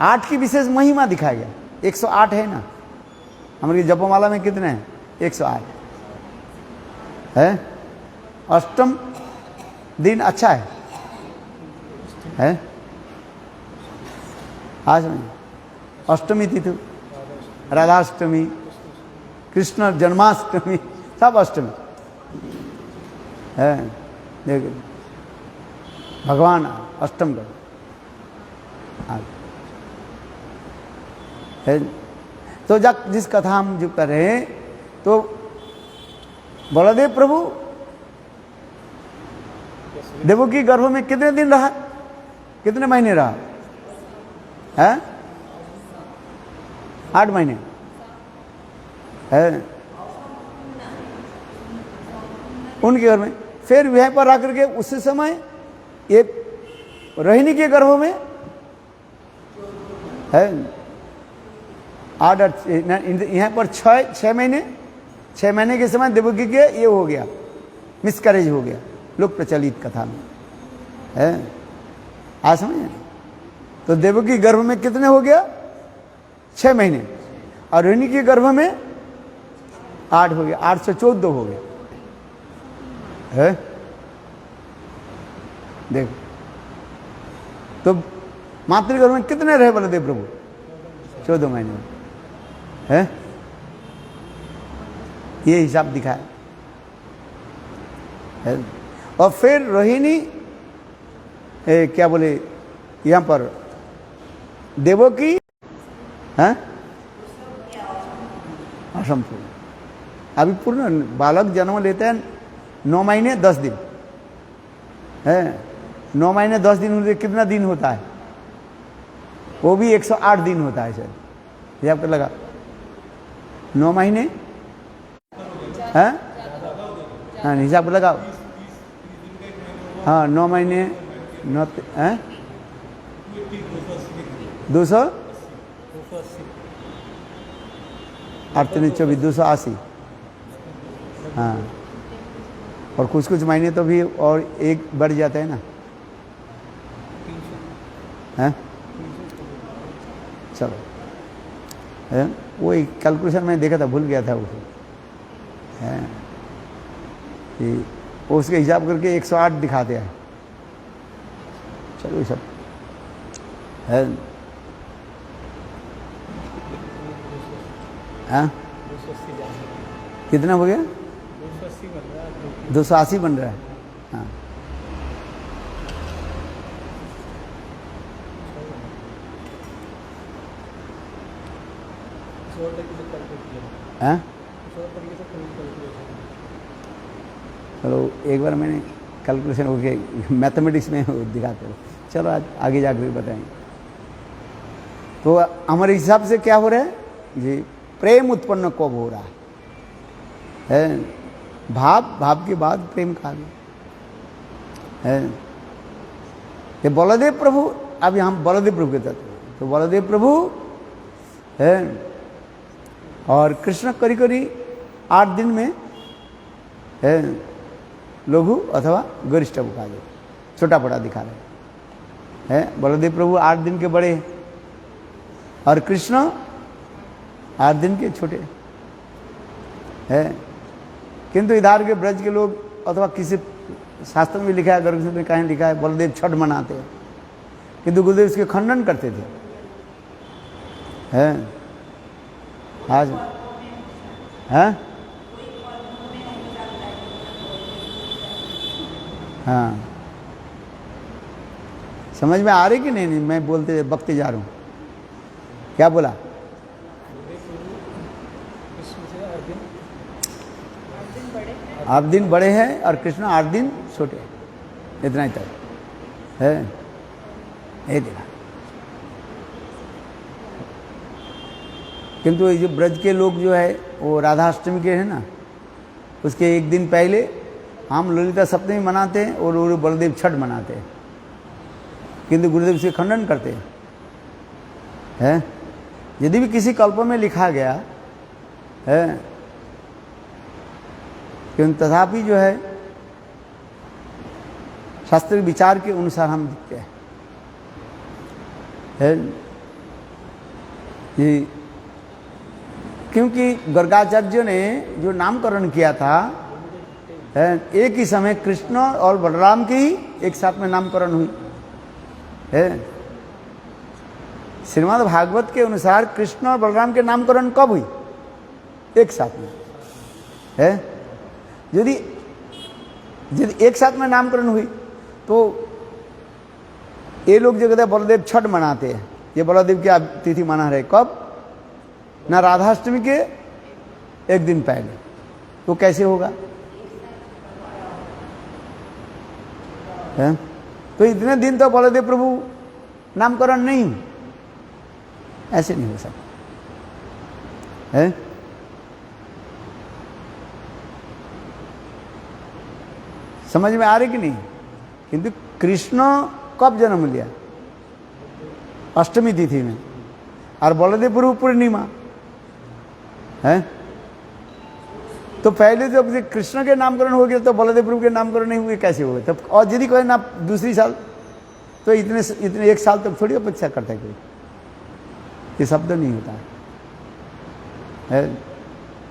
8 की विशेष महिमा दिखाया गया, 108 है ना, हमारी जपमाला में कितने हैं? 108 है। अष्टम दिन अच्छा है? आज नहीं, अष्टमी तिथि, राधाष्टमी, कृष्ण जन्माष्टमी, सब अष्टमी है। देखिए भगवान अष्टम गर्भ है। तो जिस कथा हम जो कर रहे हैं, तो बलदेव प्रभु देवकी गर्भ में कितने दिन रहा, कितने महीने रहा है? 8 महीने है उनके घर में। फिर वहीं पर आकर के उसी समय एक रोहिणी के गर्भ में है 8 यहाँ पर 6 महीने, 6 महीने के समय देवकी के ये हो गया, मिसकैरेज हो गया, लोक प्रचलित कथा में है। आज समझे? तो देवकी गर्भ में कितने हो गया? 6 महीने, और रोहिणी के गर्भ में 8 हो गया, 8 से 14 हो गया है। देखो तो मातृगर्भ में कितने रहे बलदेव प्रभु? 14 महीने में है, ये हिसाब दिखाया है। और फिर रोहिणी क्या बोले यहाँ पर देवकी है असंपूर्ण, अभी पूर्ण बालक जन्म लेते हैं 9 महीने 10 दिन है। 9 महीने 10 दिन होते कितना दिन होता है? वो भी 108 दिन होता है शायद, ये आपको लगा 9 महीने है? हाँ हिसाब लगाओ, हाँ 9 महीने 9 है 200 280 हाँ। और कुछ महीने तो भी और एक बढ़ जाता है ना, हैं? चलो है, वो एक कैलकुलेशन में देखा था, भूल गया था उसे है, उसके हिसाब करके 108 दिखाते हैं। चलो ये सब है हाँ? कितना हो गया? 280 बन रहा है हाँ। हाँ? चलो एक बार मैंने कैलकुलेशन हो गया, मैथमेटिक्स में दिखाते हो। चलो आज आगे जाकर बताएंगे। तो हमारे हिसाब से क्या हो रहा है जी? प्रेम उत्पन्न कब हो रहा है? भाव के बाद प्रेम कहा गया है। ये बलदेव प्रभु, अब हम बलदेव प्रभु के तत्व, तो बलदेव प्रभु है और कृष्ण करी 8 दिन में है लघु अथवा गरिष्ठ कहा जाए, छोटा बड़ा दिखा रहे हैं। बलदेव प्रभु 8 दिन के बड़े और कृष्ण 8 दिन के छोटे है। किंतु इधर के ब्रज के लोग अथवा किसी शास्त्र में लिखा है, गर्भ में कहीं लिखा है बलदेव छठ मनाते हैं, किंतु गुरुदेव इसके खंडन करते थे हैं। आज हैं हाँ, समझ में आ रही कि नहीं? नहीं, मैं बोलते बकते जा रहा हूँ। क्या बोला? कृष्ण से 8 दिन 8 दिन बड़े हैं और कृष्ण 8 दिन छोटे हैं, इतना ही तक है। ये देखा। किंतु ये जो ब्रज के लोग जो है वो राधाष्टमी के हैं ना, उसके 1 दिन पहले हम ललिता सप्तमी मनाते हैं और वो बलदेव छठ मनाते हैं, किंतु गुरुदेव से खंडन करते हैं। यदि भी किसी कल्प में लिखा गया है, किंतु तथापि जो है शास्त्रीय विचार के अनुसार हम लिखते हैं। ये क्योंकि गर्गाचार्य ने जो नामकरण किया था, एक ही समय कृष्ण और बलराम की ही एक साथ में नामकरण हुई है। श्रीमद् भागवत के अनुसार कृष्ण और बलराम के नामकरण कब हुई? एक साथ में है। यदि एक साथ में नामकरण हुई तो ये लोग जो कहते हैं बलदेव छठ मनाते हैं, ये बलदेव की तिथि मना रहे कब? ना राधाष्टमी के 1 दिन पहले, तो कैसे होगा? है? तो इतने दिन तो बलदेव प्रभु नामकरण नहीं, ऐसे नहीं हो सकता है। समझ में आ रही कि नहीं? किंतु कृष्ण कब जन्म लिया? अष्टमी तिथि में, और बलदेव प्रभु पूर्णिमा है। तो पहले जब कृष्ण के नामकरण हो गया तो बलदेव प्रभु के नामकरण नहीं हुए, कैसे हुए तब? और यदि कोई ना दूसरी साल तो इतने 1 साल तक थोड़ी अपेक्षा करता है कोई, ये शब्द नहीं होता है।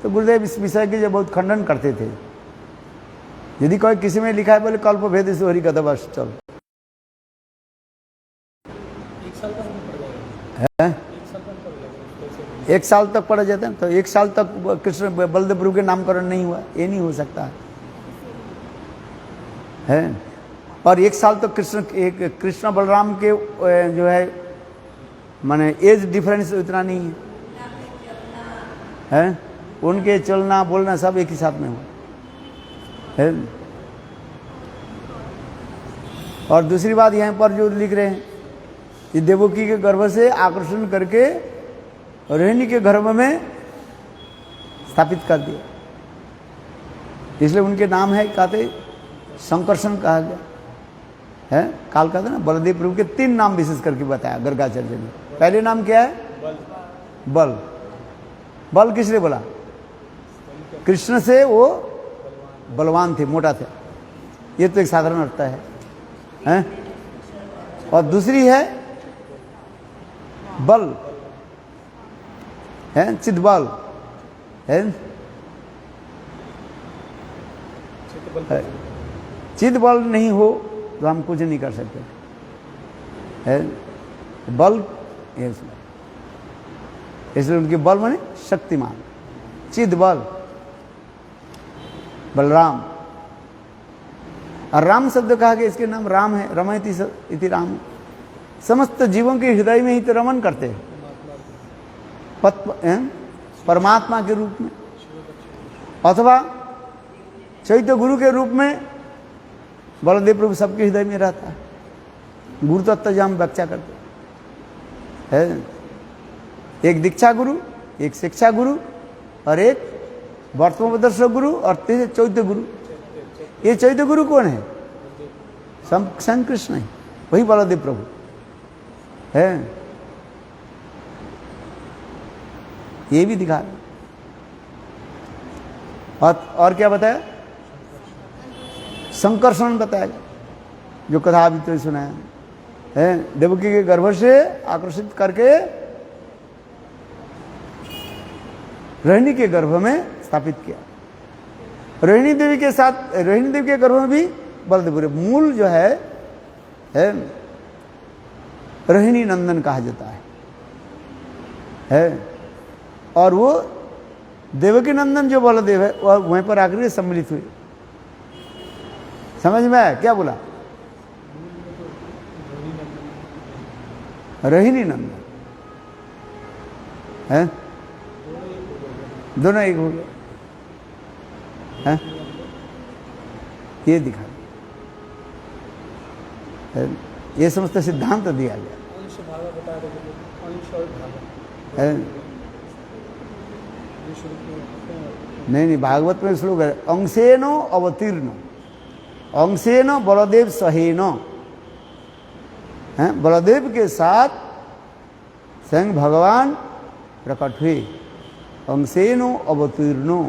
तो गुरुदेव इस विषय के जो बहुत खंडन करते थे। यदि कोई किसी में लिखा है बोले कल्प भेद से हरि कथा, बस चल 1 साल का नहीं पड़ जाएगा, है। 1 साल का पड़ जाएगा। 1 साल तक पढ़ा जाता है, तो 1 साल तक कृष्ण बलदेव प्रभु के नामकरण नहीं हुआ, ये नहीं हो सकता है। और 1 साल तक कृष्ण बलराम के जो है माने एज डिफरेंस उतना नहीं है। उनके चलना बोलना सब एक ही साथ में हुआ है। और दूसरी बात यहाँ पर जो लिख रहे हैं, ये देवकी के गर्भ से आकर्षण करके रोहिणी के गर्भ में स्थापित कर दिया, इसलिए उनके नाम है कहते संकर्षण कहा गया है। काल कहते ना बलदेव प्रभु के 3 नाम विशेष करके बताया गर्गाचार्य ने। पहले नाम क्या है? बल। बल किसने बोला? कृष्ण से वो बलवान थे, मोटा थे, ये तो एक साधारण अर्थ है। और दूसरी है बल है, चिदबल है। चिदबल नहीं हो तो हम कुछ नहीं कर सकते है। बल इसलिए उनके बल माने शक्तिमान, चिदबल बलराम। और राम शब्द कहा गया, इसके नाम राम है, रमयति इति राम। समस्त जीवों के हृदय में ही तो रमन करते हैं परमात्मा के रूप में, अथवा चैत्य गुरु के रूप में बलदेव प्रभु सबके हृदय में रहता है। गुरु तत्व जो हम व्याख्या करते है, एक दीक्षा गुरु, एक शिक्षा गुरु और एक वर्तमोपदर्शक गुरु और चैत्य गुरु। ये चैत्य गुरु कौन है? स्वयं कृष्ण है, वही बलदेव प्रभु है। ये भी दिखा। और क्या बताया? संकर्षण बताया, जो कथा अभी तो सुनाया है। देवकी के गर्भ से आकर्षित करके रोहिणी के गर्भ में स्थापित किया। रोहिणी देवी के साथ, रोहिणी देवी के गर्भ में भी बलदेव मूल जो है रोहिणी नंदन कहा जाता है। और वो देवकी नंदन जो बलदेव है वह वहीं पर आकर सम्मिलित हुए। समझ में आया क्या बोला? रोहिणी नंदन है, दोनों एक हो गए हैं, ये दिखा है? ये समस्त सिद्धांत तो दिया गया अंश भागा बता रहे थे, अंश और भागा है। ये शुरू में नहीं भागवत में श्लोक है अंशेनो अवतीर्ण, अंशेनो बलदेव सहेनो, हैं बलदेव के साथ स्वयं भगवान प्रकट हुए, अंशेनो अवतीर्णो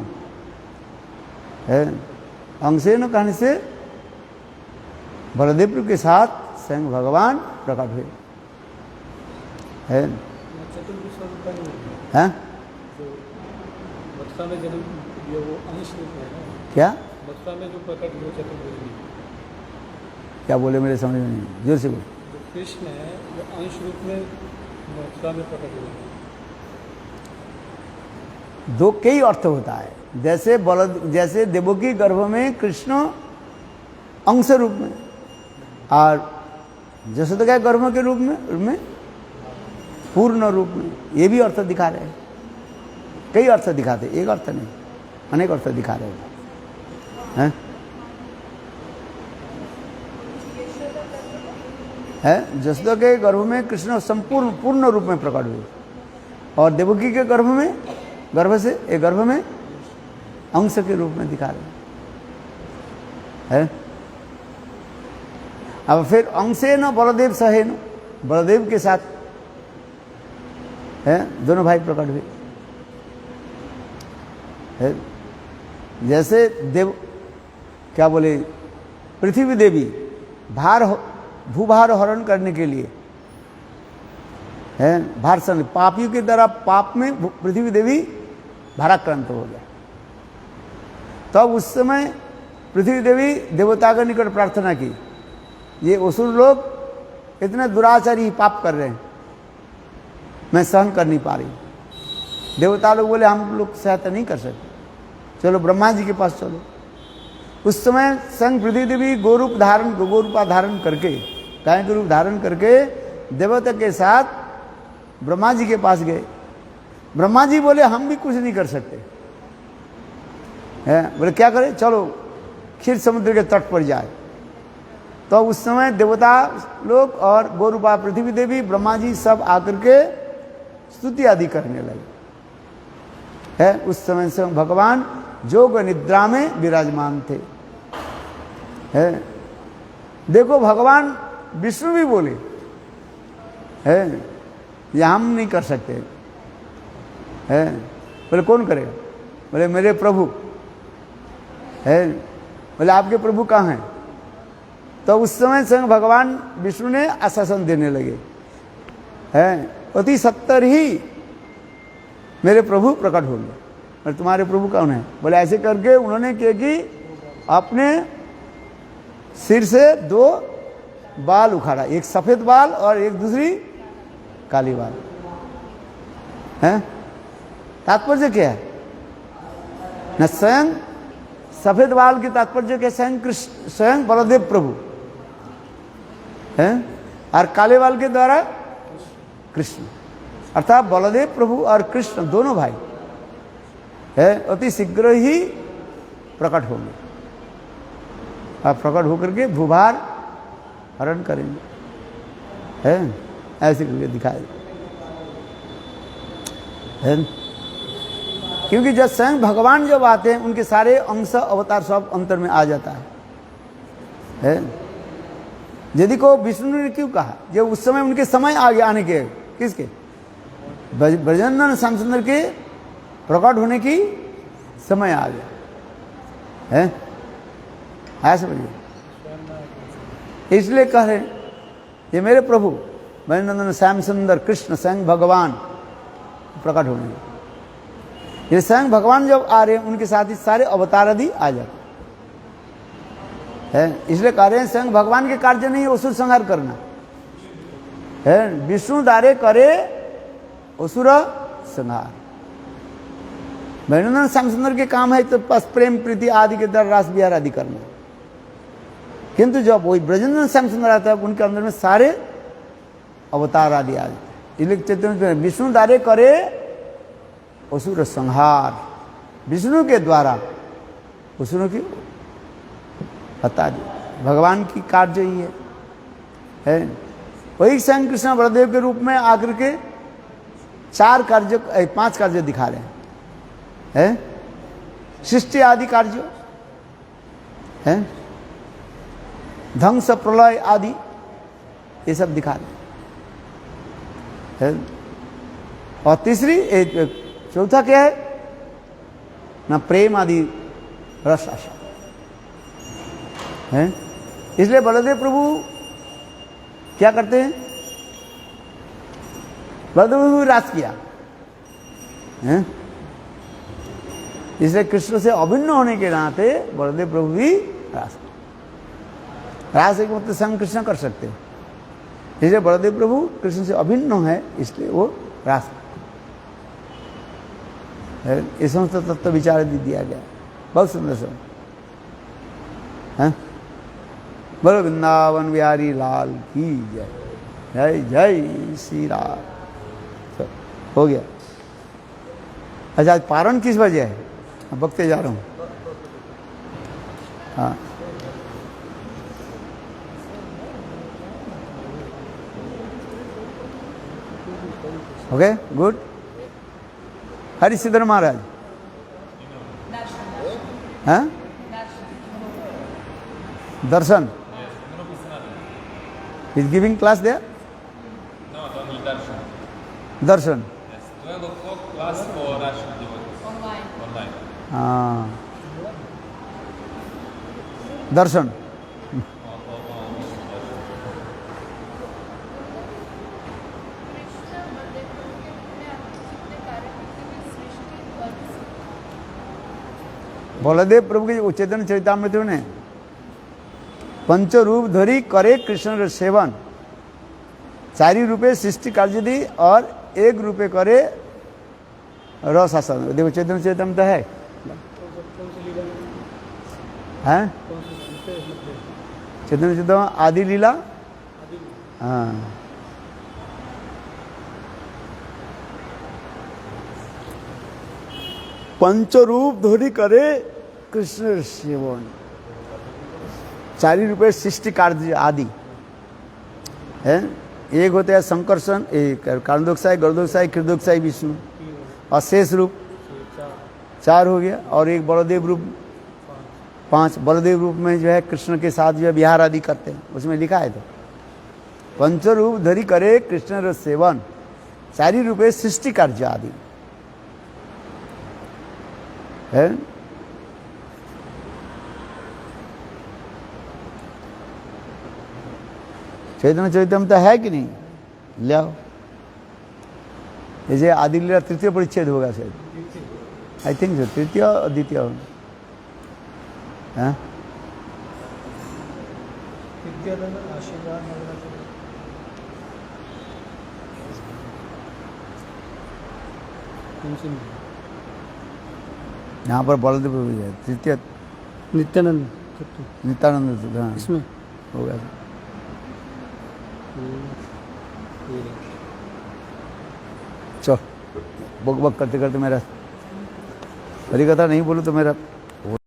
है। अंशेनो कहने से बलदेव के साथ स्वयं भगवान प्रकट हुए है। चतुर्भुज स्वरूप का नहीं हैं जो मथुरा में जन्म ये वो अंश रूप है ना, क्या मथुरा में जो प्रकट हुए चतुर्भुज में, क्या बोले मेरे समझ में नहीं, जोर से बोल। जो कृष्ण है वो अंश रूप में मथुरा में प्रकट हुए हैं। दो कई अर्थ होता है, जैसे देवकी गर्भ में कृष्ण अंश रूप में और जसोदा के गर्भ के रूप में पूर्ण रूप में, ये भी अर्थ दिखा रहे हैं। कई अर्थ दिखाते, एक अर्थ नहीं, अनेक अर्थ दिखा रहे हैं। है जसोदा के गर्भ में कृष्ण संपूर्ण पूर्ण रूप में प्रकट हुए और देवकी के गर्भ में अंश के रूप में दिखा रहे हैं। अब फिर अंशे न बलदेव सहे न, बलदेव के साथ है दोनों भाई प्रकट हुए है। जैसे क्या बोले पृथ्वी देवी भूभार हरण करने के लिए है, भारसन पापियों के द्वारा पाप में पृथ्वी देवी भाराक्रांत हो गया। तब उस समय पृथ्वी देवी देवता के निकट प्रार्थना की, ये असुर लोग इतने दुराचारी पाप कर रहे हैं, मैं सहन कर नहीं पा रही। देवता लोग बोले हम लोग सहायता नहीं कर सकते, चलो ब्रह्मा जी के पास चलो। उस समय संग पृथ्वी देवी गोरूपा धारण करके, गाय के रूप धारण करके देवता के साथ ब्रह्मा जी के पास गए। ब्रह्मा जी बोले हम भी कुछ नहीं कर सकते हैं, बोले क्या करें, चलो क्षीर समुद्र के तट पर जाए। तो उस समय देवता लोग और गोरूपा पृथ्वी देवी ब्रह्मा जी सब आकर के स्तुति आदि करने लगे है। उस समय से भगवान जोग निद्रा में विराजमान थे है। देखो भगवान विष्णु भी बोले है ये हम नहीं कर सकते है। बोले कौन करेगा, बोले मेरे प्रभु है। बोले आपके प्रभु कहाँ हैं? तो उस समय स्वयं भगवान विष्णु ने आश्वासन देने लगे है, अति सत्तर ही मेरे प्रभु प्रकट होंगे। और तुम्हारे प्रभु कौन है? बोले ऐसे करके उन्होंने क्या कि अपने सिर से दो बाल उखाड़ा, एक सफेद बाल और एक दूसरी काली बाल है। तात्पर्य क्या है न, स्वयं सफेद बाल के तात्पर्य के स्वयं बलदेव प्रभु है और काले बाल के द्वारा कृष्ण, अर्थात बलदेव प्रभु और कृष्ण दोनों भाई है अति शीघ्र ही प्रकट होंगे और प्रकट होकर के भूभार हरण करेंगे है। ऐसे करके दिखाए है, क्योंकि जब स्वयं भगवान जब आते हैं उनके सारे अंश अवतार सब अंतर में आ जाता है। यदि को विष्णु ने क्यों कहा, जब उस समय उनके समय आ गया आने के, किसके ब्रजनंदन श्यामसुंदर के प्रकट होने की समय आ गया है। ऐसे समझिए, इसलिए कह रहे ये मेरे प्रभु ब्रजनंदन श्यामसुंदर कृष्ण स्वयं भगवान प्रकट होने, ये स्वयं भगवान जब आ रहे हैं उनके साथ ही सारे अवतार आदि आ जाते है। इसलिए कह रहे हैं स्वयं भगवान के कार्य नहीं असुर संहार करना है, विष्णु द्वारे करे असुर संहार। ब्रजनंदन श्यामसुंदर के काम है तो बस प्रेम प्रीति आदि के द्वारा रास विहार आदि करना किंतु जब वही ब्रजेंद्र श्याम सुंदर आता है उनके अंदर में सारे अवतार आदि आ जाते। इसलिए चैतन्य विष्णु द्वारे करे असुर संहार, विष्णु के द्वारा असुरों की हत्या दी। भगवान की कार्य ही है। वही स्वयं कृष्ण बलदेव के रूप में आकर के 5 कार्य दिखा रहे हैं, सृष्टि आदि कार्य है, ध्वंस प्रलय आदि ये सब दिखा रहे हैं। और चौथा क्या है ना, प्रेम आदि रस आशा है। इसलिए बलदेव प्रभु क्या करते हैं, बलदेव प्रभु रास किया है। इसलिए कृष्ण से अभिन्न होने के नाते बलदेव प्रभु भी रास एक मतलब स्वयं कृष्ण कर सकते हैं। इसलिए बलदेव प्रभु कृष्ण से अभिन्न है, इसलिए वो रास इस समस्त तत्व विचार दिया गया। बहुत सुंदर सब है। बोलो वृंदावन बिहारी लाल की जय। जय जय श्री राम। हो गया। अच्छा, आज पारण किस वजह है, बकते जा रहा हूँ। हाँ, ओके, गुड। हरिसिद्धर महाराज, हाँ, दर्शन is giving class there? No, only darshan. Darshan. Yes, 12 o'clock class for Russian devotees. Online. हाँ, दर्शन। बलदेव प्रभु के चैतन्य चरितामृत ने पंचरूप धरी करे कृष्ण सेवन, 4 रूपे सृष्टि कार्य दी और 1 रूपे करे रस आसन। देखो चैतन्य चरितामृत है, हैं? चैतन्य चरितामृत आदि लीला, हाँ, पंचरूप धरी करे कृष्ण सेवन, 4 रूपये सृष्टि कार्य आदि है। एक होते हैं संकर्षण, एक कारणोदकसाई, गरुड़ोदकसाई, क्षीरोदकसाई विष्णु, और शेष रूप 4 हो गया, और एक बलदेव रूप 5। बलदेव रूप में जो है कृष्ण के साथ जो है विहार आदि करते हैं, उसमें लिखा है। तो पंचरूप धरी करे कृष्ण रस सेवन, 4 रूपये सृष्टि कार्य आदि है। चैतन्य चरितामृत है कि नहीं, ले आओ। जैसे आदि लीला 3य परिच्छेद होगा शायद, आई थिंक सो, 3य और 2य होगा। यहाँ पर बलदेव प्रभु है, 3य नित्यानंद, हाँ, इसमें होगा। चल बक बक करते करते मेरा हरी कथा नहीं बोलूँ तो मेरा